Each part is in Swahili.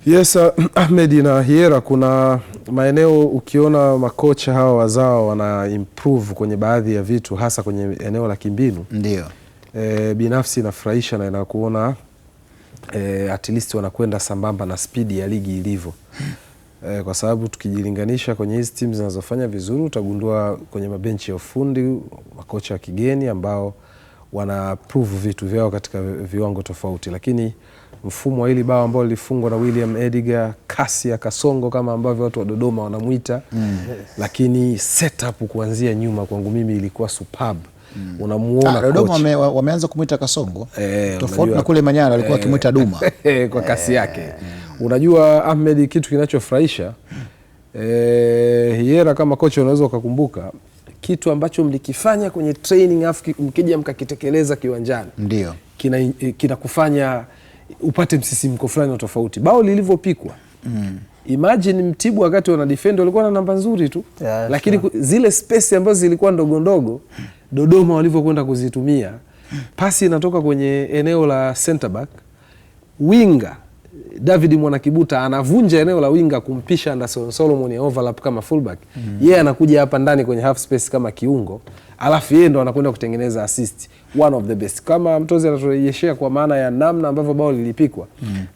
Yes, Ahmed na Hiera, kuna maeneo ukiona makocha hawa wazao wana improve kwenye baadhi ya vitu, hasa kwenye eneo la kimbinu. Ndio. Binafsi inafurahisha na inakuona at least wanakwenda sambamba na speed ya ligi ilivyo. Kwa sababu tukijilinganisha kwenye hizi teams zinazofanya vizuri, utagundua kwenye mabenchi ya ufundi makocha wa kigeni ambao wana prove vitu vyao katika viwango tofauti, lakini mfumo wa hili bao ambao lilifungwa na William Edgar, kasi ya Kasongo kama ambavyo watu wa Dodoma wanamuita, lakini setup kuanzia nyuma kwangu mimi ilikuwa superb. Unamuona Dodoma wameanza kumuita Kasongo, tofauti na kule Manyara alikuwa akimuita Duma kwa kasi yake. Unajua Ahmed, kitu kinachofurahisha Hiera kama kocha, unaweza ukakumbuka kitu ambacho mlikifanya kwenye training afu mkija mkakitekeleza kiwanjani, ndio kinakufanya upate msisimko fulani tofauti. Bao lilivyopikwa, imagine Mtibwa wakati wana defend walikuwa na namba nzuri tu, lakini zile space ambazo zilikuwa ndogo ndogo Dodoma walivyokwenda kuzitumia, pasi inatoka kwenye eneo la center back, winga David Mwanakibuta anavunja eneo la winga kumpisha Anderson Solomon ya overlap kama fullback. Yeye anakuja hapa ndani kwenye half space kama kiungo, alafu yeye ndo anakwenda kutengeneza assist. One of the best. Kama Mtozi anaturejeshea kwa maana ya namna ambavyo bao lilipikwa,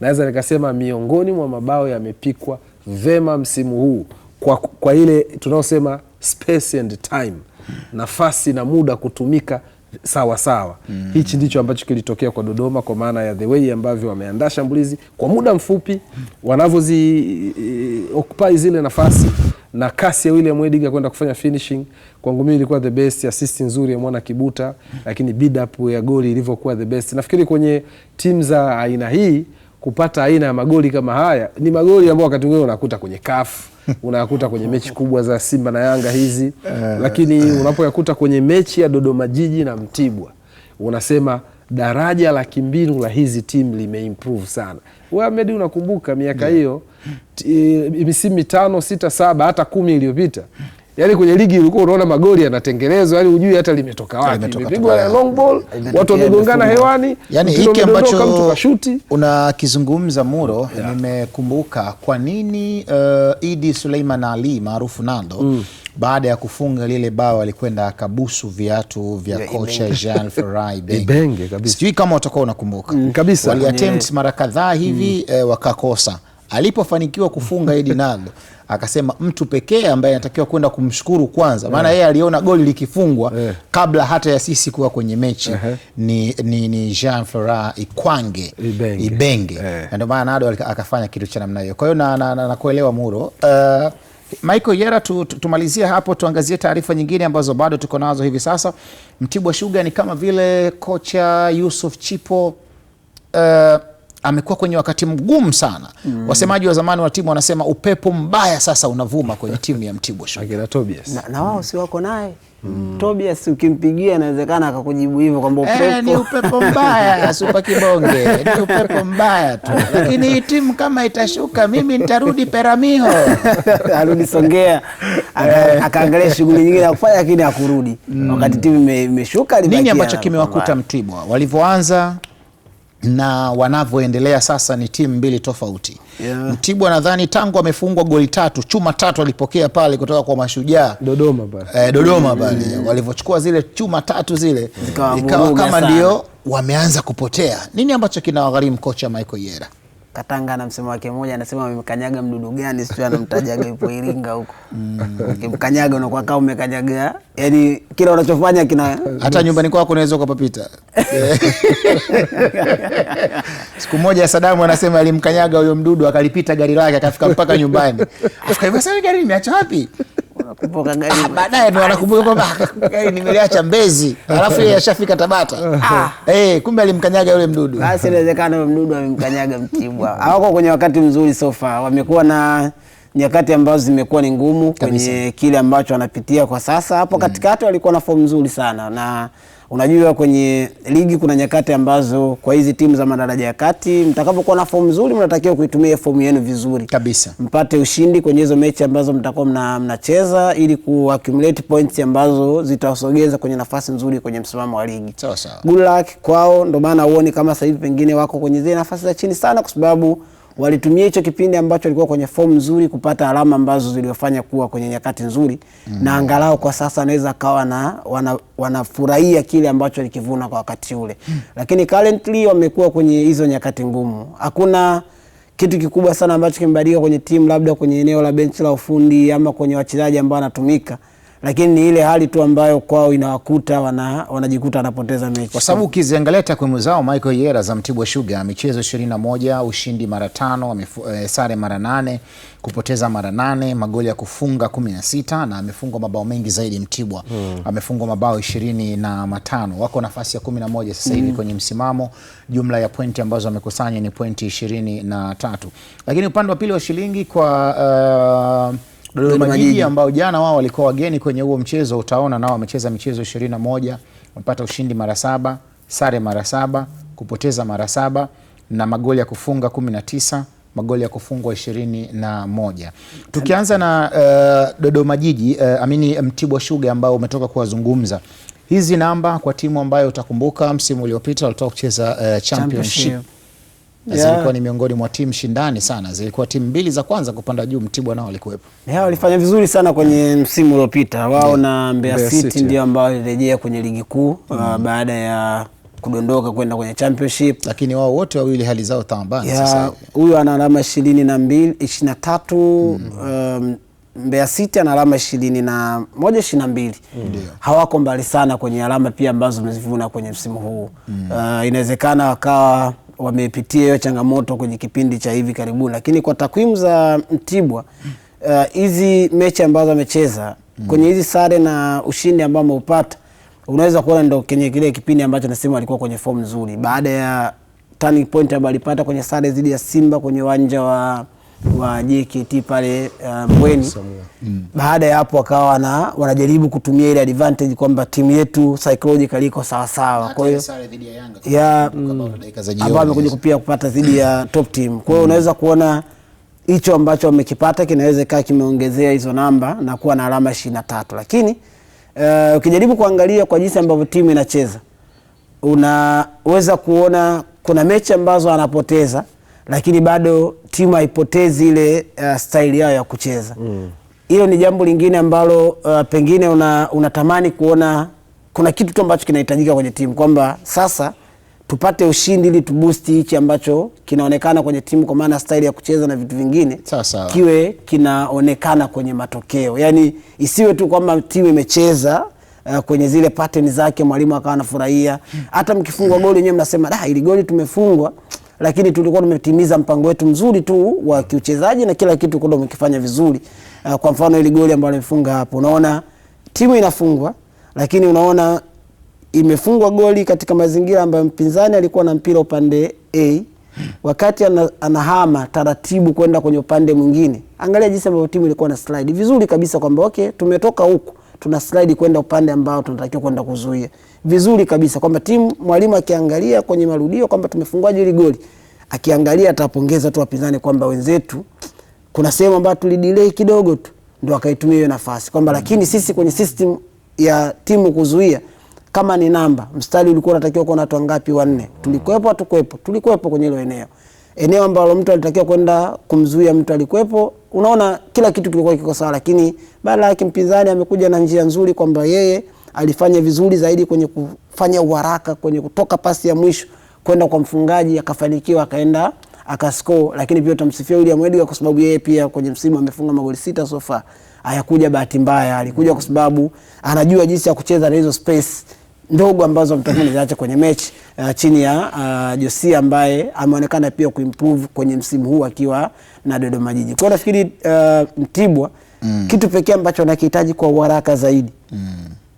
naweza nikasema miongoni mwa mabao yamepikwa vema msimu huu kwa ile tunaosema space and time, nafasi na muda kutumika sawa sawa. Hichi ndicho ambacho kilitokea kwa Dodoma, kwa maana ya the way ambavyo wameandaa shambulizi kwa muda mfupi, wanavyozi occupy zile nafasi na kasi ya William Edgar kwenda kufanya finishing. Kwangu mimi ilikuwa the best. Assist nzuri ya Mwanakibuta, lakini build up ya goli ilivyokuwa the best. Nafikiri kwenye timu za aina hii kupata aina ya magoli kama haya ni magoli ambayo wakati mwingine unakuta kwenye CAF, unakuta kwenye mechi kubwa za Simba na Yanga hizi, lakini unapoyakuta kwenye mechi ya Dodoma Jiji na Mtibwa, unasema daraja la kimbinu la hizi timu limeimprove sana. Wewe Ahmed, unakumbuka miaka hiyo misimu 5, 6, 7 hata 10 iliyopita, yaani kwenye ligi ulikuwa unaona magoli yanatengenezwa, yaani hujui hata limetoka wapi. Imepigwa ya long ball, watu wamegongana hewani, yani hiki ambacho unakizungumza Muro, nimekumbuka kwa nini Idi Suleiman Ali maarufu Nando, baada ya kufunga lile bao alikwenda akabusu viatu vya kocha Jean Ferrai Ibenge kabisa. Sijui kama utakuwa unakumbuka. Kabisa. Wali attempt mara kadhaa hivi wakakosa. Alipofanikiwa kufunga Idi Nando, akasema mtu pekee ambaye anatakiwa kwenda kumshukuru kwanza, maana yeye aliona goli likifungwa kabla hata ya sisi kuwa kwenye mechi, ni Jean Ferrai Ibenge. Ndio maana Nado akafanya kitu cha namna hiyo. Kwa hiyo na kuelewa Muro. Michael Hiera, tumalizie hapo, tuangazie taarifa nyingine ambazo bado tuko nazo hivi sasa. Mtibwa Sugar ni kama vile kocha Yusuf Chipo amekuwa kwenye wakati mgumu sana. Wasemaji wa zamani wa timu wanasema upepo mbaya sasa unavuma kwenye timu ya Mtibwa Sugar. Tobias na wao si wako naye. Tobias ukimpigia inawezekana akakujibu hivyo kwamba upepo ni upepo mbaya, super kibonge, ni upepo mbaya tu. Lakini hii timu kama itashuka, mimi nitarudi Peramiho. Arudi Songea, akaangalia shughuli nyingine ya kufanya, lakini hakurudi. Wakati timu imeshuka, nini ambacho kimewakuta Mtibwa walivyoanza na wanavyoendelea sasa? Ni timu mbili tofauti. Mtibwa nadhani tangu amefungwa goli 3, chuma 3 alipokea pale kutoka kwa Mashujaa Dodoma pale. Walivyochukua zile chuma 3 zile, ikawa kama ndio wameanza kupotea. Nini ambacho kinawagharimu kocha Michael Hiera? Katanga na msemo wake mmoja anasema amemkanyaga mdudu gani, sio anamtajaga yupo Iringa huko. Ukimkanyaga unakuwa kama umekanyaga, yani kila unachofanya kina hata nyumbani kwako unaweza ukapapita. Siku moja Sadamu anasema alimkanyaga huyo mdudu akalipita gari lake akafika mpaka nyumbani. Afika hivyo, sasa gari nimeacha wapi? Unakumbuka gari? Baadaye ndo anakumbuka kwamba gari nimeliacha Mbezi, alafu yeye ashafika Tabata. Kumbe alimkanyaga yule mdudu. Basi inawezekana yule mdudu amemkanyaga Mtibwa. Hawako kwenye wakati mzuri so far. Wamekuwa na nyakati ambazo zimekuwa ni ngumu kwenye kile ambacho wanapitia kwa sasa. Hapo katikati walikuwa na form nzuri sana, na unajua kwenye ligi kuna nyakati ambazo kwa hizi timu za madaraja ya kati, mtakapokuwa na form nzuri mnatakiwa kuitumia form yenu vizuri kabisa, mpate ushindi kwenye hizo mechi ambazo mtakuwa mnacheza, ili kuaccumulate points ambazo zitawasogeza kwenye nafasi nzuri kwenye msimamo wa ligi. Sawa sawa. Good luck kwao, ndio maana uone kama sasa hivi pengine wako kwenye zile nafasi za chini sana, kwa sababu walitumia hicho kipindi ambacho walikuwa kwenye form nzuri kupata alama ambazo ziliwafanya kuwa kwenye nyakati nzuri na angalau kwa sasa anaweza kawa na wanafurahia kile ambacho walikivuna kwa wakati ule. Lakini currently wamekuwa kwenye hizo nyakati ngumu. Hakuna kitu kikubwa sana ambacho kimebadilika kwenye timu, labda kwenye eneo la benchi la ufundi ama kwenye wachezaji ambao wanatumika, lakini ni ile hali tu ambayo kwao inawakuta wanajikuta wanapoteza mechi. Kwa sababu ukiziangalia takwimu zao Michael Yera za Mtibwa Sugar, michezo 21, ushindi mara 5, sare mara 8, kupoteza mara 8, magoli ya kufunga 16 na amefungwa mabao mengi zaidi Mtibwa. Amefungwa mabao 25. Wako nafasi ya 11 sasa hivi kwenye msimamo. Jumla ya pointi ambazo wamekusanya ni pointi 23. Lakini upande wa pili wa shilingi kwa Dodoma Jiji ambao jana wao walikuwa wageni kwenye huo mchezo, utaona nao wamecheza michezo 21, wamepata ushindi mara 7, sare mara 7, kupoteza mara 7 na magoli ya kufunga 19, magoli ya kufungwa 21. Tukianza na Dodoma Jiji, Mtibwa Sugar ambao umetoka kuwazungumza. Hizi namba kwa timu ambayo utakumbuka msimu uliopita walitoka kucheza championship. Zilikuwa ni miongoni mwa timu shindani sana. Zilikuwa timu mbili za kwanza kupanda juu, Mtibwa nao walikuwepo. Walifanya vizuri sana kwenye msimu uliopita. Wao na Mbeya City ndio ambao walirejea kwenye ligi kuu baada ya kudondoka kwenda kwenye championship. Lakini wao wote wawili hali zao tambani sasa. Huyu ana alama 23, Mbeya City ana alama 21, 22. Hawako mbali sana kwenye alama pia ambazo wamezivuna kwenye msimu huu. Inawezekana wakawa wamepitia hiyo changamoto kwenye kipindi cha hivi karibuni, lakini kwa takwimu za Mtibwa hizi mechi ambazo wamecheza kwenye hizi sare na ushindi ambao wameupata, unaweza kuona ndo kwenye kile kipindi ambacho nasema walikuwa kwenye form nzuri baada ya turning point ambayo walipata kwenye sare dhidi ya Simba kwenye uwanja wa JKT pale Mbweni. Baada ya hapo wakawa wanajaribu kutumia ile advantage kwamba timu yetu psychologically iko sawa sawa. Kwa hiyo sare dhidi ya Yanga ambao wamekuja pia kupata dhidi ya top team. Kwa hiyo unaweza kuona hicho ambacho wamekipata kinaweza kaa kimeongezea hizo namba na kuwa na alama 23. Lakini ukijaribu kuangalia kwa jinsi ambavyo timu inacheza, unaweza kuona kuna mechi ambazo anapoteza lakini bado timu haipotezi ile style yao ya kucheza. Hilo ni jambo lingine ambalo pengine unatamani kuona kuna kitu tu ambacho kinahitajika kwenye timu, kwamba sasa tupate ushindi ili tuboost hichi ambacho kinaonekana kwenye timu, kwa maana style ya kucheza na vitu vingine kiwe kinaonekana kwenye matokeo. Yani isiwe tu kwamba timu imecheza kwenye zile pattern zake mwalimu akawa anafurahia. Hata mkifungwa goli wenyewe mnasema ili goli tumefungwa, lakini tulikuwa tumetimiza mpango wetu mzuri tu wa kiuchezaji na kila kitu kwa umekifanya vizuri. Kwa mfano ile goli ambayo imefunga hapo, unaona timu inafungwa lakini unaona imefungwa goli katika mazingira ambayo mpinzani alikuwa na mpira upande A, wakati anahama taratibu kwenda kwenye upande mwingine. Angalia jinsi ambavyo timu ilikuwa na slide vizuri kabisa, kwamba tumetoka huku tuna slide kwenda upande ambao tunatakiwa kwenda kuzuia. Vizuri kabisa kwamba timu mwalimu akiangalia kwenye marudio kwamba tumefungwaje ile goli, akiangalia atapongeza tu wapinzani kwamba wenzetu kuna sehemu ambayo tulidelay kidogo tu ndio akaitumia hiyo nafasi, kwamba lakini sisi kwenye system ya timu kuzuia kama ni namba mstari ulikuwa unatakiwa kuwa na watu ngapi? 4. Tulikuwepo hatukuwepo? Tulikuwepo kwenye hilo eneo ambalo mtu alitakiwa kwenda kumzuia mtu alikuwepo. Unaona kila kitu kilikuwa kiko sawa, lakini baada ya mpinzani amekuja na njia nzuri kwamba yeye alifanya vizuri zaidi kwenye kufanya uharaka kwenye kutoka pasi ya mwisho kwenda kwa mfungaji, akafanikiwa akaenda akascore. Lakini pia tutamsifia William Edgar kwa sababu yeye pia kwenye msimu amefunga magoli 6 so far. Hayakuja bahati mbaya, alikuja kwa sababu anajua jinsi ya kucheza na hizo space ndogo ambazo mtakuwa mnaacha kwenye mechi chini ya Josia ambaye ameonekana pia kuimprove kwenye msimu huu akiwa na Dodoma Jiji. Kwa nafikiri Mtibwa kitu pekee ambacho anakihitaji kwa haraka zaidi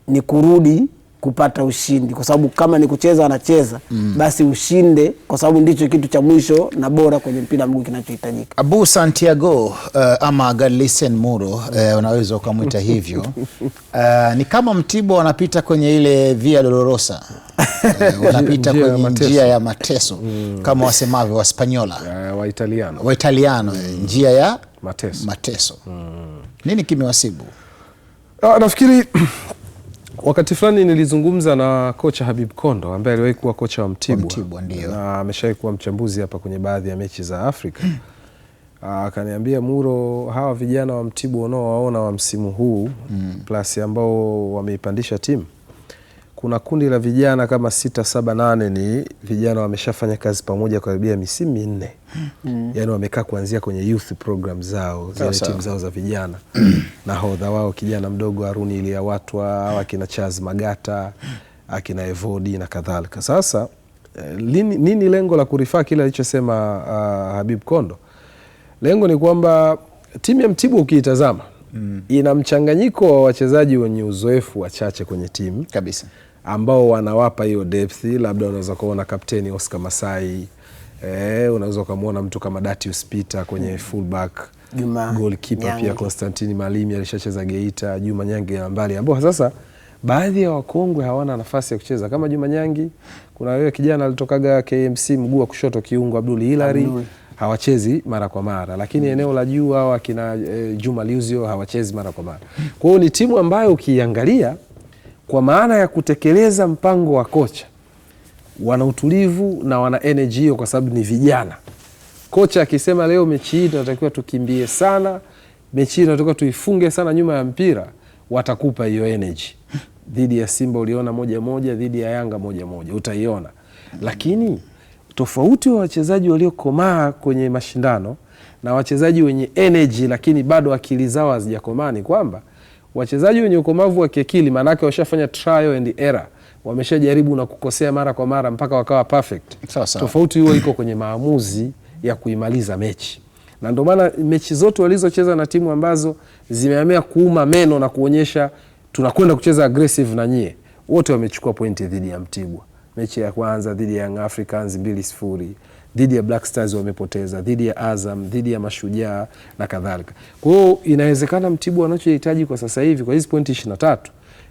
ni kurudi kupata ushindi, kwa sababu kama ni kucheza anacheza basi ushinde, kwa sababu ndicho kitu cha mwisho na bora kwenye mpira mguu kinachohitajika. Abu Santiago ama Galisen Muro unaweza ukamwita hivyo. Ni kama Mtibwa wanapita kwenye ile Via Dolorosa. Wanapita kwenye njia ya mateso kama wasemavyo wa Spanyola, wa Italiano njia ya mateso. Nini kimewasibu? Nafikiri Wakati fulani nilizungumza na kocha Habib Kondo ambaye aliwahi kuwa kocha wa Mtibwa na ameshawahi kuwa mchambuzi hapa kwenye baadhi ya mechi za Afrika. Akaniambia, Muro, hawa vijana wa Mtibwa unaowaona wa msimu huu plus ambao wameipandisha timu, kuna kundi la vijana kama 6, 7, 8 ni vijana wameshafanya kazi pamoja karibia misimu 4. Yaani wamekaa kuanzia kwenye youth program zao, zile timu zao za vijana. Nahodha wao kijana mdogo Haruni Iliawatwa, au akina Charles Magata, akina Evodi na kadhalika. Sasa nini lengo la kurifaa kile alichosema Habib Kondo? Lengo ni kwamba timu ya Mtibwa ukiitazama ina mchanganyiko wa wachezaji wenye uzoefu wachache kwenye timu kabisa, ambao wanawapa hiyo depth. Labda unaweza kuona kapteni Oscar Masai, unaweza kumuona mtu kama Datius Peter kwenye fullback, goalkeeper pia Constantine Malimi alishacheza Geita, Juma Nyangi na mbali, ambao sasa baadhi ya wakongwe hawana nafasi ya kucheza kama Juma Nyangi. Kuna yule kijana alitokaga KMC mguu wa kushoto kiungo Abdul Hilary, hawachezi mara kwa mara, lakini eneo la juu hao akina Juma Liuzio hawachezi mara kwa mara. Kwa hiyo ni timu ambayo ukiangalia kwa maana ya kutekeleza mpango wa kocha, wana utulivu na wana energy hiyo, kwa sababu ni vijana. Kocha akisema leo mechi hii tunatakiwa tukimbie sana, mechi hii tunatakiwa tuifunge sana nyuma ya mpira, watakupa hiyo energy. Dhidi ya Simba uliona 1-1, dhidi ya Yanga 1-1, utaiona. Lakini tofauti wa wachezaji waliokomaa kwenye mashindano na wachezaji wenye energy lakini bado akili zao hazijakomaa ni kwamba wachezaji wenye ukomavu wa kiakili, maana yake washafanya trial and error, wameshajaribu na kukosea mara kwa mara mpaka wakawa perfect. Tofauti hiyo iko kwenye maamuzi ya kuimaliza mechi. Na ndio maana mechi zote walizocheza na timu ambazo zimehamia kuuma meno na kuonyesha tunakwenda kucheza aggressive na nyie, wote wamechukua pointi dhidi ya Mtibwa. Mechi ya kwanza dhidi ya Young Africans 2-0, dhidi ya Black Stars wamepoteza, dhidi ya Azam, dhidi ya Mashujaa na kadhalika. Kwa hiyo inawezekana Mtibwa wanachohitaji kwa sasa hivi kwa hizi pointi 23,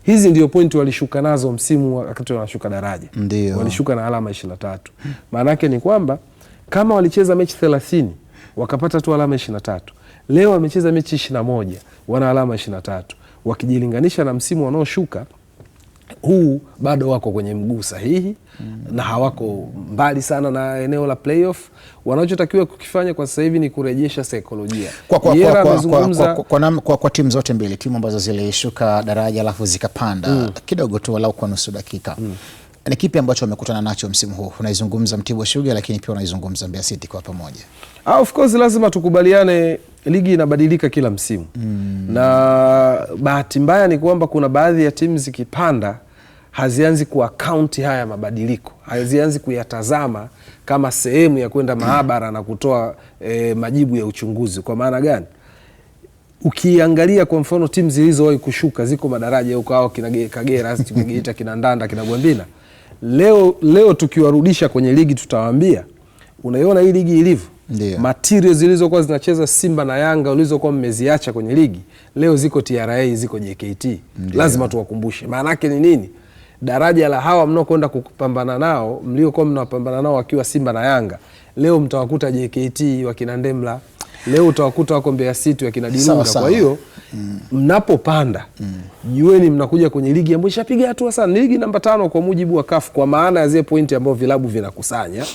hizi ndio pointi walishuka nazo msimu wakati wanashuka daraja. Walishuka na alama 23. Maana yake ni kwamba kama walicheza mechi 30 wakapata tu alama 23, leo wamecheza mechi 21 wana alama 23. Wakijilinganisha na msimu wanaoshuka huu, bado wako kwenye mguu sahihi na hawako mbali sana na eneo la playoff. Wanachotakiwa kukifanya kwa sasa hivi ni kurejesha saikolojia. Kwa timu zote mbili, timu ambazo zilishuka daraja alafu zikapanda kidogo tu walau kwa nusu dakika, ni kipi ambacho wamekutana nacho msimu huu? Unaizungumza Mtibwa Sugar lakini pia unaizungumza Mbeya City kwa pamoja. Of course lazima tukubaliane, ligi inabadilika kila msimu. Na bahati mbaya ni kwamba kuna baadhi ya timu zikipanda hazianzi kuaccount haya mabadiliko, hazianzi kuyatazama kama sehemu ya kwenda maabara na kutoa majibu ya uchunguzi. Kwa maana gani? Ukiangalia kwa mfano timu zilizowahi kushuka ziko madaraja huko, hao kina Kagera, Geita, kina Ndanda, kina Gwambina, leo tukiwarudisha kwenye ligi tutawaambia, unaiona hii ligi ilivyo, materials zilizokuwa zinacheza Simba na Yanga ulizokuwa mmeziacha kwenye ligi, leo ziko TRA, ziko JKT. Lazima tuwakumbushe. Maana yake ni nini? Daraja la hawa mnaokwenda kupambana nao, mliokuwa mnapambana nao wakiwa Simba na Yanga, leo mtawakuta JKT wakina Ndemla, leo utawakuta wako Mbeya City wakina Dilunga. Kwa hiyo mnapopanda jueni mnakuja kwenye ligi ambayo ishapiga hatua sana. Ni ligi namba 5 kwa mujibu wa CAF, kwa maana ya zile pointi ambazo vilabu vinakusanya.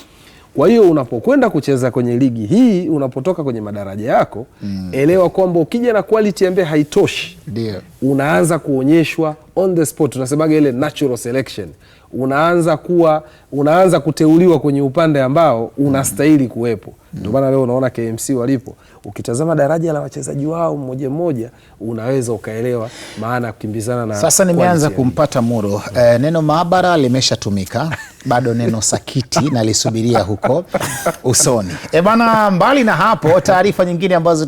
Kwa hiyo unapokwenda kucheza kwenye ligi hii, unapotoka kwenye madaraja yako, elewa kwamba ukija na quality ambayo haitoshi, unaanza kuonyeshwa on the spot. Tunasemaga ile natural selection. Unaanza kuteuliwa kwenye upande ambao unastahili kuwepo. Ndio maana leo unaona KMC walipo. Ukitazama daraja la wachezaji wao mmoja mmoja, unaweza ukaelewa maana kukimbizana na. Sasa nimeanza kumpata Muro. Neno maabara limeshatumika, bado neno sakiti na lisubiria huko usoni. Bana, mbali na hapo, taarifa nyingine ambazo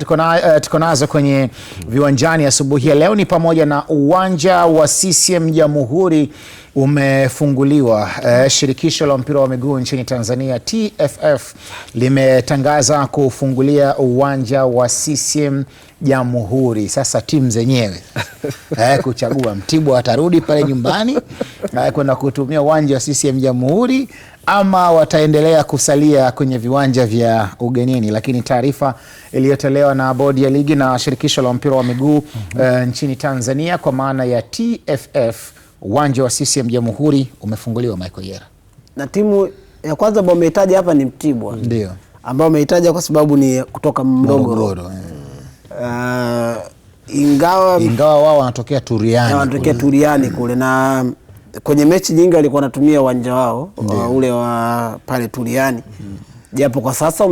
tuko nazo kwenye viwanjani asubuhi ya leo ni pamoja na uwanja wa CCM Jamhuri umefunguliwa. Shirikisho la mpira wa miguu nchini Tanzania TFF limetangaza kufungulia uwanja wa CCM Jamhuri. Sasa timu zenyewe kuchagua, Mtibwa atarudi pale nyumbani kwenda kutumia uwanja wa CCM Jamhuri ama wataendelea kusalia kwenye viwanja vya ugenini. Lakini taarifa iliyotolewa na bodi ya ligi na shirikisho la mpira wa miguu nchini Tanzania kwa maana ya TFF uwanja wa CCM Jamhuri umefunguliwa Michael Yera. Na timu ya kwanza ambao umehitaja hapa ni Mtibwa. Ndio. Ambao umehitaja kwa sababu ni kutoka Morogoro. Ingawa wao wanatokea Turiani. Wanatokea Turiani kule, na kwenye mechi nyingi walikuwa wanatumia uwanja wao ule wa pale Turiani. Japo kwa sasa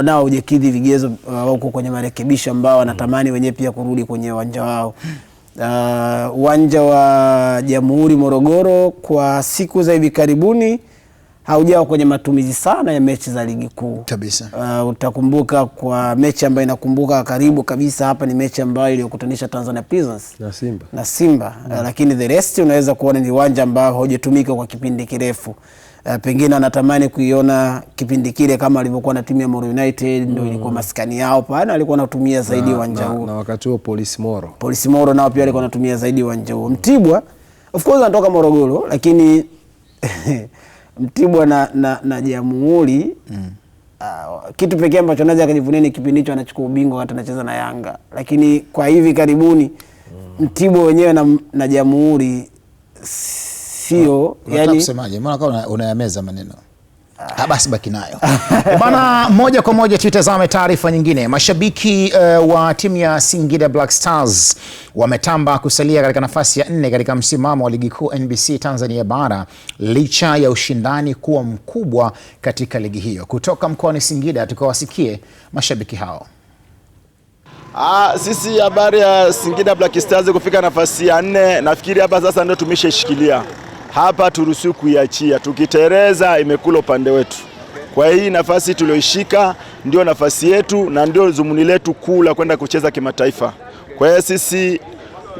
nao hujakidhi vigezo huko kwenye marekebisho ambao wanatamani wenyewe pia kurudi kwenye uwanja wao. Uwanja wa Jamhuri Morogoro kwa siku za hivi karibuni haujao kwenye matumizi sana ya mechi za ligi kuu kabisa. Utakumbuka kwa mechi ambayo inakumbuka karibu kabisa hapa ni mechi ambayo iliyokutanisha Tanzania Prisons na Simba. Lakini the rest unaweza kuona ni uwanja ambao haujatumika kwa kipindi kirefu. Pengine anatamani kuiona kipindi kile kama alivyokuwa na timu ya Moro United, ndio ilikuwa maskani yao pale, alikuwa anatumia zaidi uwanja huo. Na wakati huo Police Moro nao pia alikuwa anatumia zaidi uwanja huo. Mtibwa of course anatoka Morogoro, lakini Mtibwa na Jamhuri kitu pekee ambacho anaweza kujivunia ni kipindi hicho anachukua ubingwa wakati anacheza na Yanga. Lakini kwa hivi karibuni Mtibwa wenyewe na Jamhuri sio yani kusemaje, mbona kama unayameza maneno basi baki nayo bana. Moja kwa moja tutazame taarifa nyingine. Mashabiki wa timu ya Singida Black Stars wametamba kusalia katika nafasi ya 4 katika msimamo wa ligi kuu NBC Tanzania bara licha ya ushindani kuwa mkubwa katika ligi hiyo. Kutoka mkoani Singida tukawasikie mashabiki hao. Sisi habari ya Singida Black Stars kufika nafasi ya 4, nafikiri hapa sasa ndio tumeshashikilia. Hapa turuhusu kuiachia. Tukitereza imekula upande wetu. Kwa hii nafasi tulioishika ndio nafasi yetu na ndio zumuni letu kuu la kwenda kucheza kimataifa. Kwa hiyo sisi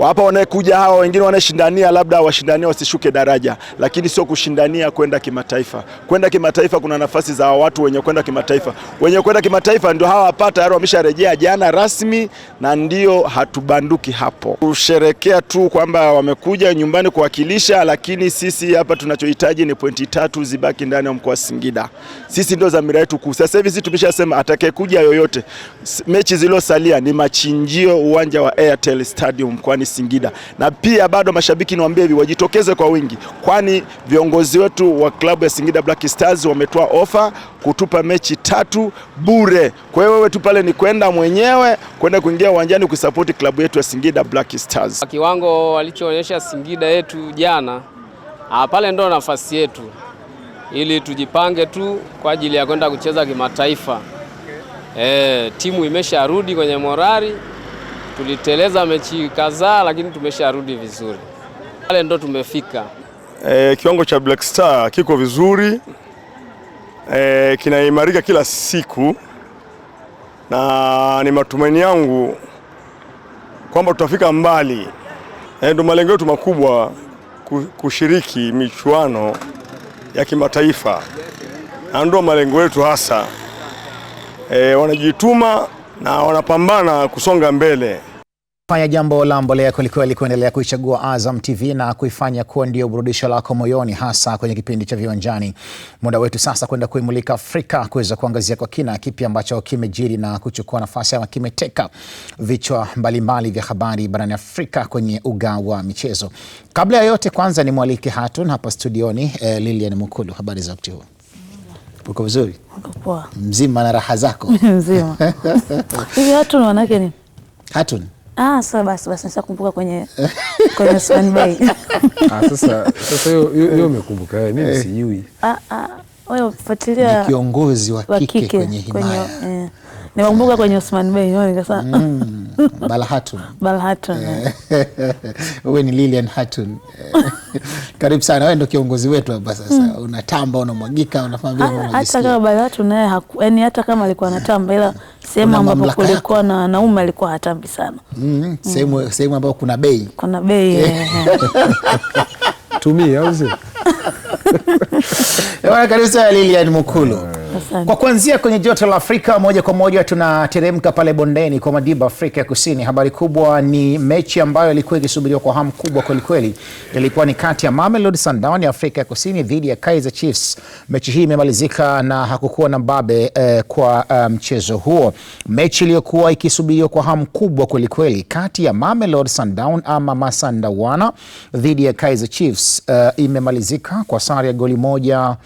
hapa wanakuja hawa wengine wanashindania labda washindania wasishuke daraja, lakini sio kushindania kwenda kimataifa. Kwenda kimataifa kuna nafasi za watu wenye kwenda kimataifa. Wenye kwenda kimataifa ndio hawa hapa tayari wamesharejea jana rasmi na ndio hatubanduki hapo. Kusherekea tu kwamba wamekuja nyumbani kuwakilisha, lakini sisi hapa tunachohitaji ni pointi 3 zibaki ndani ya mkoa wa Singida. Sisi ndio dhamira yetu kuu. Sasa hivi sisi tumeshasema atakayekuja yoyote, mechi zilizosalia ni machinjio uwanja wa Airtel Stadium mkoani Singida. Na pia bado mashabiki niwaambie hivi wajitokeze kwa wingi, kwani viongozi wetu wa klabu ya Singida Black Stars wametoa ofa kutupa mechi 3 bure. Kwa hiyo wewe tu pale ni kwenda mwenyewe kwenda kuingia uwanjani kusupport klabu yetu ya Singida Black Stars. Kiwango walichoonyesha Singida yetu jana, pale ndo nafasi yetu, ili tujipange tu kwa ajili ya kwenda kucheza kimataifa. Timu imesharudi kwenye morali. Tuliteleza mechi kadhaa lakini tumesharudi vizuri. Pale ndo tumefika. Kiwango cha Black Star kiko vizuri. Kinaimarika kila siku. Na ni matumaini yangu kwamba tutafika mbali. Ndio malengo yetu makubwa kushiriki michuano ya kimataifa. Na ndio malengo yetu hasa. Wanajituma na wanapambana kusonga mbele. Fanya jambo la mbolea kwelikweli kuendelea kuichagua Azam TV na kuifanya kuwa ndio burudisho lako moyoni, hasa kwenye kipindi cha Viwanjani. Muda wetu sasa kwenda kuimulika Afrika, kuweza kuangazia kwa kina kipi ambacho kimejiri na kuchukua nafasi ama kimeteka vichwa mbalimbali vya habari barani Afrika kwenye uga wa michezo. Kabla ya yote, kwanza ni mwalike Hatun hapa studioni. Lilian Mukulu, habari za wakati huu? Uko vizuri? Poa. Mzima na raha zako? Mzima. Hivi Hatun wanake ni? Hatun? Sasa basi nishakumbuka kwenye Osman Bey. Sasa hiyo umekumbuka wewe, mimi sijui. Wewe ufuatilia kiongozi wa kike kwenye himaya. Nimekumbuka kwenye Osman Bey, nikasema Balhatun. Wewe ni Lilian Hatun. Karibu sana, wewe ndio kiongozi wetu hapa sasa. Unatamba, unamwagika, unafanya vile unajisikia. Hata kama Balhatun naye yani hata kama alikuwa anatamba, ila sehemu ambapo kulikuwa na wanaume alikuwa hatambi sana. Sehemu ambapo kuna bei. Kuna bei. Tumia au sio? Karibu sana Lilian Mukulu. Asante. Kwa kuanzia kwenye joto la Afrika, moja kwa moja tunateremka pale bondeni kwa Madiba, Afrika ya Kusini. Habari kubwa ni mechi ambayo ilikuwa ikisubiriwa kwa hamu kubwa kweli kweli. Ilikuwa ni kati ya Mamelodi Sundowns ya Afrika ya Kusini dhidi ya Kaizer Chiefs. Mechi hii imemalizika na hakukuwa na mbabe kwa mchezo huo. Mechi iliyokuwa ikisubiriwa kwa hamu kubwa kweli kweli kati ya Mamelodi Sundowns ama Masandawana dhidi ya Kaizer Chiefs imemalizika kwa sare ya goli 1-1,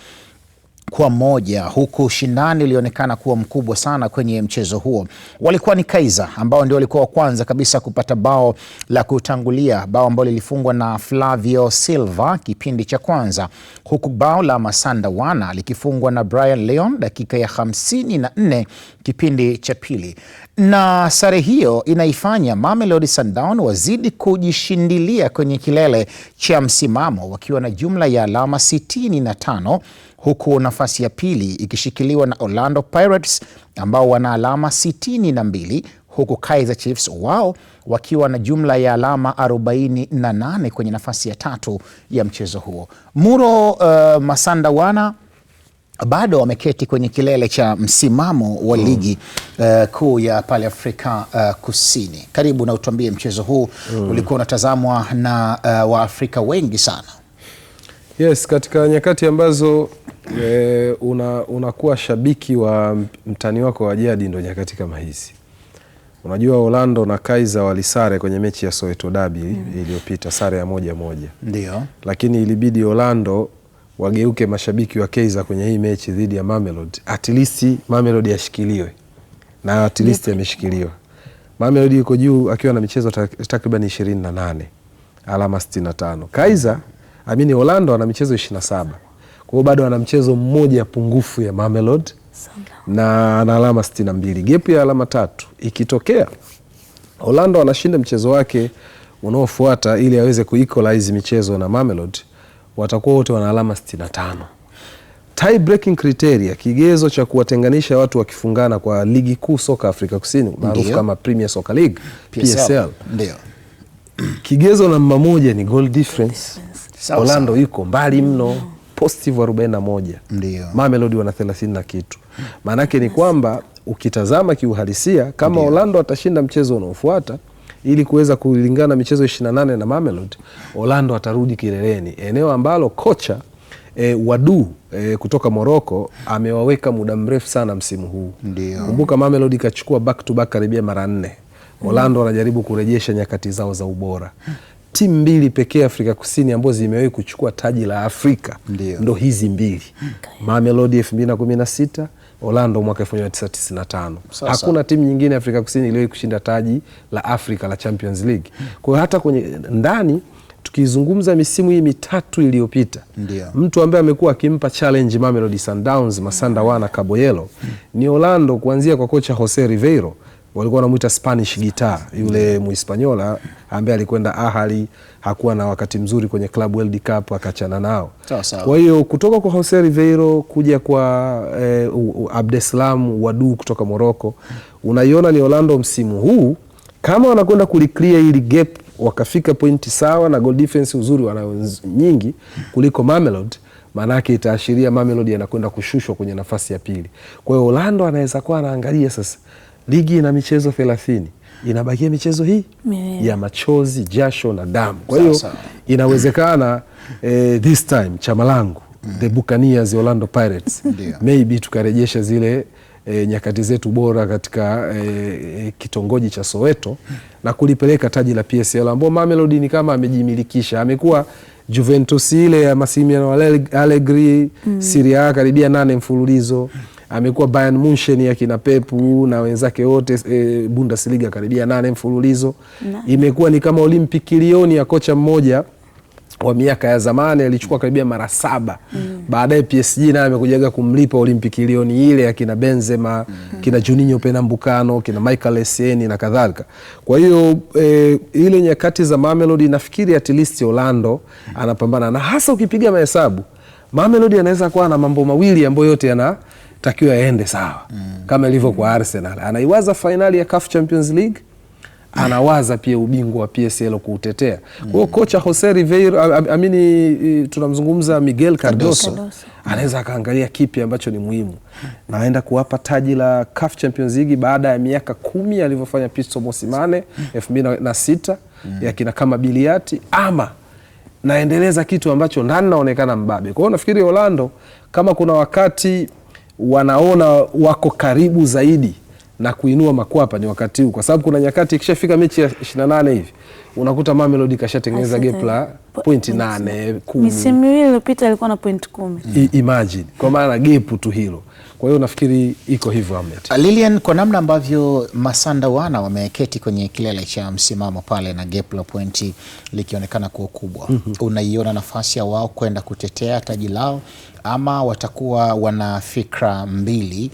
huku shindani ulionekana kuwa mkubwa sana kwenye mchezo huo. Walikuwa ni Kaizer ambao ndio walikuwa wa kwanza kabisa kupata bao la kutangulia, bao ambalo lilifungwa na Flavio Silva kipindi cha kwanza, huku bao la Masandawana likifungwa na Brian Leon dakika ya 54 kipindi cha pili. Na sare hiyo inaifanya Mamelodi Sundowns wazidi kujishindilia kwenye kilele cha msimamo wakiwa na jumla ya alama 65, huku nafasi ya pili ikishikiliwa na Orlando Pirates ambao wana alama 62, huku Kaizer Chiefs wao wakiwa na jumla ya alama 48 kwenye nafasi ya tatu ya mchezo huo. Muro Masandawana bado wameketi kwenye kilele cha msimamo wa ligi kuu ya pale Afrika Kusini. Karibu na utuambie mchezo huu ulikuwa unatazamwa na Waafrika wengi sana. Yes, katika nyakati ambazo unakuwa shabiki wa mtani wako wa jadi, ndo nyakati kama hizi. Unajua Orlando na Kaizer walisare kwenye mechi ya Soweto Derby iliyopita, sare ya 1-1. Ndio. Lakini ilibidi Orlando wageuke mashabiki wa Kaizer kwenye hii mechi dhidi ya Mamelodi. At least Mamelodi ashikiliwe. Na at least ameshikiliwa. Mamelodi yuko juu akiwa na michezo takriban 28, alama 65. Kaizer Orlando ana michezo 27. Kwa hiyo bado ana mchezo mmoja pungufu ya Mamelodi na ana alama 62. Gap ya alama 3. Ikitokea Orlando anashinda mchezo wake unaofuata ili aweze ku-equalize michezo na Mamelodi, watakuwa wote wana alama 65. Tie breaking criteria, kigezo cha kuwatenganisha watu wakifungana kwa ligi kuu soka Afrika Kusini maarufu kama Premier Soccer League, PSL. Ndio. Kigezo namba 1 ni goal difference. Orlando yuko mbali mno, positive 41. Ndio. Mamelodi wana 30 na kitu. Maana yake ni kwamba ukitazama kiuhalisia kama Orlando atashinda mchezo unaofuata ili kuweza kulingana michezo 28 na Mamelodi, Orlando atarudi kileleni, eneo ambalo kocha Wadu kutoka Morocco amewaweka muda mrefu sana msimu huu. Kumbuka Mamelodi kachukua back to back karibia mara 4. Orlando wanajaribu kurejesha nyakati zao za ubora. Timu mbili pekee Afrika Kusini ambazo zimewahi kuchukua taji la Afrika ndo hizi mbili. Mamelodi 2016, Orlando mwaka 1995. Hakuna timu nyingine Afrika Kusini iliyowahi kushinda taji la Afrika la Champions League. Kwa hiyo hata kwenye ndani tukizungumza misimu hii mitatu iliyopita, mtu ambaye amekuwa akimpa challenge Mamelodi Sundowns, Masandawana, Kaboyelo ni Orlando, kuanzia kwa kocha Jose Riveiro, walikuwa wanamuita Spanish guitar, yule Muhispaniola ambaye alikwenda Ahly, hakuwa na wakati mzuri kwenye Club World Cup akachana nao. Kwa hiyo kutoka kwa Jose Riveiro kuja kwa Abdeslam Wadu kutoka Morocco, unaiona ni Orlando msimu huu kama wanakwenda kuliclear hili gap, wakafika pointi sawa na goal difference uzuri wanayo nyingi kuliko Mamelodi, maana yake itaashiria Mamelodi anakwenda kushushwa kwenye nafasi ya pili. Kwa hiyo Orlando anaweza kuwa anaangalia sasa ligi ina michezo 30, inabakia michezo hii ya machozi, jasho na damu. Kwa hiyo inawezekana this time chama langu the Buccaneers Orlando Pirates maybe tukarejesha zile nyakati zetu bora katika kitongoji cha Soweto na kulipeleka taji la PSL, ambao Mamelodi ni kama amejimilikisha. Amekuwa Juventus ile ya Massimiliano Allegri, Serie A karibia 8 mfululizo. Amekuwa Bayern Munchen ya kina Pep na wenzake wote Bundesliga karibia 8 mfululizo. Imekuwa ni kama Olympic Lyon ya kocha mmoja wa miaka ya zamani, alichukua karibia mara 7. Baadaye PSG naye amekujaga kumlipa Olympic Lyon ile ya kina Benzema, kina Juninho Pernambucano, kina Michael Essien na kadhalika. Kwa hiyo ile nyakati za Mamelodi nafikiri at least Orlando anapambana, na hasa ukipiga mahesabu Mamelodi anaweza kuwa na mambo mawili ambayo yote yanatakiwa yaende sawa. Kama ilivyo kwa Arsenal, anaiwaza finali ya CAF Champions League, anawaza pia ubingwa wa PSL kuutetea. Kwa hiyo kocha Jose Riveiro, tunamzungumza Miguel Cardoso, anaweza akaangalia kipi ambacho ni muhimu. Naenda kuwapa taji la CAF Champions League baada ya miaka 10 alivyofanya Pitso Mosimane 2006 ya kina kama Biliati, ama naendeleza kitu ambacho ndani naonekana mbabe. Kwa hiyo nafikiri Orlando kama kuna wakati wanaona wako karibu zaidi na kuinua makwapa ni wakati huu, kwa sababu kuna nyakati ikishafika mechi ya 28 hivi unakuta Mamelodi kashatengeneza gap la point 8 10. Misimu miwili iliyopita ilikuwa na point 10. Imagine, kwa maana gap tu hilo. Kwa hiyo nafikiri iko hivyo Ahmed. Lilian, kwa namna ambavyo Masanda wana wameketi kwenye kilele cha msimamo pale na gap la pointi likionekana kuwa kubwa, unaiona nafasi ya wao kwenda kutetea taji lao, ama watakuwa wana fikra mbili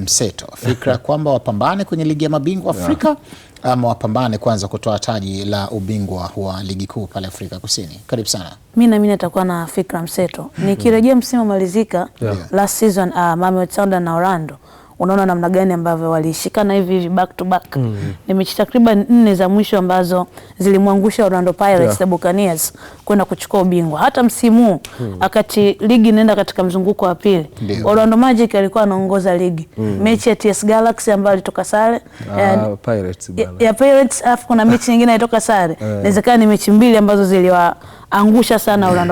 mseto? Fikra kwamba wapambane kwenye ligi ya mabingwa Afrika, ama wapambane kwanza kutoa taji la ubingwa wa ligi kuu pale Afrika Kusini? Karibu sana. Mimi na mimi nitakuwa na fikra mseto. Nikirejea msimu malizika last season, Mamelodi Sundowns na Orlando, unaona namna gani ambavyo walishikana hivi back to back. Ni mechi takriban 4 za mwisho ambazo zilimwangusha Orlando Pirates the Buccaneers kwenda kuchukua ubingwa. Hata msimu wakati ligi inaenda katika mzunguko wa pili, Orlando Magic alikuwa anaongoza ligi. Mechi ya TS Galaxy ambayo ilitoka sare Pirates ya Pirates, afu kuna mechi nyingine ilitoka sare. Inawezekana ni mechi mbili ambazo ziliwaangusha sana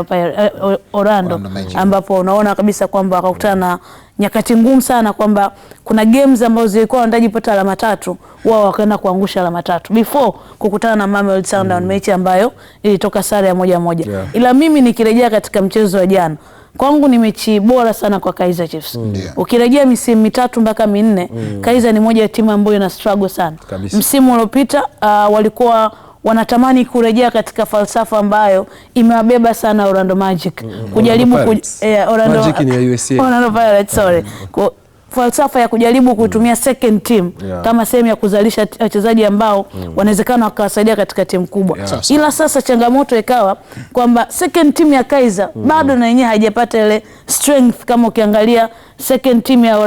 Orlando ambapo unaona kabisa kwamba wakakutana na nyakati ngumu sana, kwamba kuna games ambazo zilikuwa wanahitaji kupata alama 3, wao wakaenda kuangusha alama 3 before kukutana na Mamelodi Sundowns, mechi ambayo ilitoka sare ya 1-1. Ila mimi nikirejea katika mchezo wa jana, kwangu ni mechi bora sana kwa Kaizer Chiefs. Ukirejea misimu 3 mpaka 4, Kaizer ni moja ya timu ambayo ina struggle sana. Msimu uliopita walikuwa wanatamani kurejea katika falsafa ambayo imewabeba sana Orlando Magic, kujaribu Orlando Pirates, sorry. Falsafa ya kujaribu kutumia second team kama sehemu ya kuzalisha wachezaji ambao wanawezekana wakawasaidia katika timu kubwa. Ila sasa changamoto ikawa kwamba second team ya Kaizer bado na yenyewe haijapata ile strength. Kama ukiangalia second team ya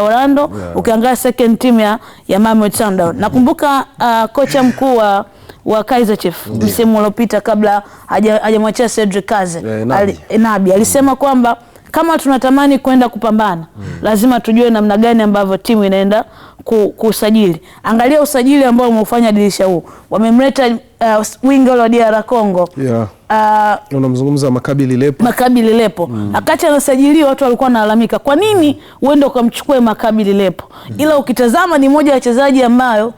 Orlando, ukiangalia second team ya Mamelodi Sundowns. Nakumbuka kocha mkuu wa Kaizer Chiefs msimu uliopita, kabla hajamwachia Cedric Kaze, Nabi alisema kwamba kama tunatamani kwenda kupambana, lazima tujue namna gani ambavyo timu inaenda kusajili. Angalia usajili ambao umeufanya dirisha huu. Wamemleta winga wa DR Congo. Unamzungumza Makabili Lepo. Akati anasajiliwa watu walikuwa wanalalamika, kwa nini uende ukamchukue Makabili Lepo? Ila ukitazama ni moja ya wachezaji ambayo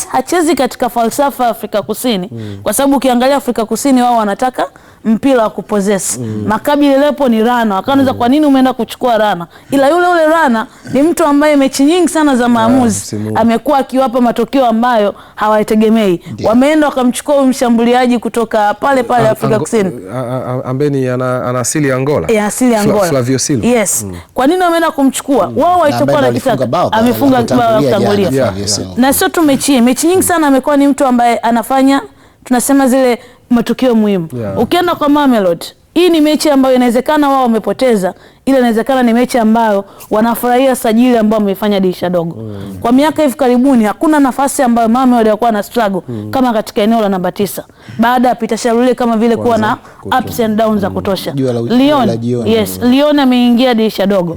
hachezi katika falsafa ya Afrika Kusini, kwa sababu ukiangalia Afrika Kusini wao wanataka mpira wa kupossess. Makabili Lepo ni rana. Wakaanza kwa nini umeenda kuchukua rana? Ila yule rana ni mtu ambaye mechi nyingi sana za maamuzi amekuwa akiwapa matokeo ambayo hawaitegemei. Wameenda wakamchukua mshambuliaji kutoka pale Afrika Kusini, ambaye ana asili ya Angola. Asili ya Angola. Flavio Silva. Kwa nini wameenda kumchukua? Wao walichokuwa wanataka, amefunga bao la kutangulia. Na sio tu mechi nyingi sana amekuwa ni mtu ambaye anafanya, tunasema zile matukio muhimu. Ukienda kwa Mamelodi, hii ni mechi ambayo inawezekana wao wamepoteza, ila inawezekana ni mechi ambayo wanafurahia sajili ambayo wamefanya dirisha dogo. Kwa miaka hivi karibuni hakuna nafasi ambayo Mamelodi walikuwa na struggle kama katika eneo la namba 9, baada ya Peter Sharulile kama vile kuwa na ups and downs za kutosha. Lyon ameingia dirisha dogo.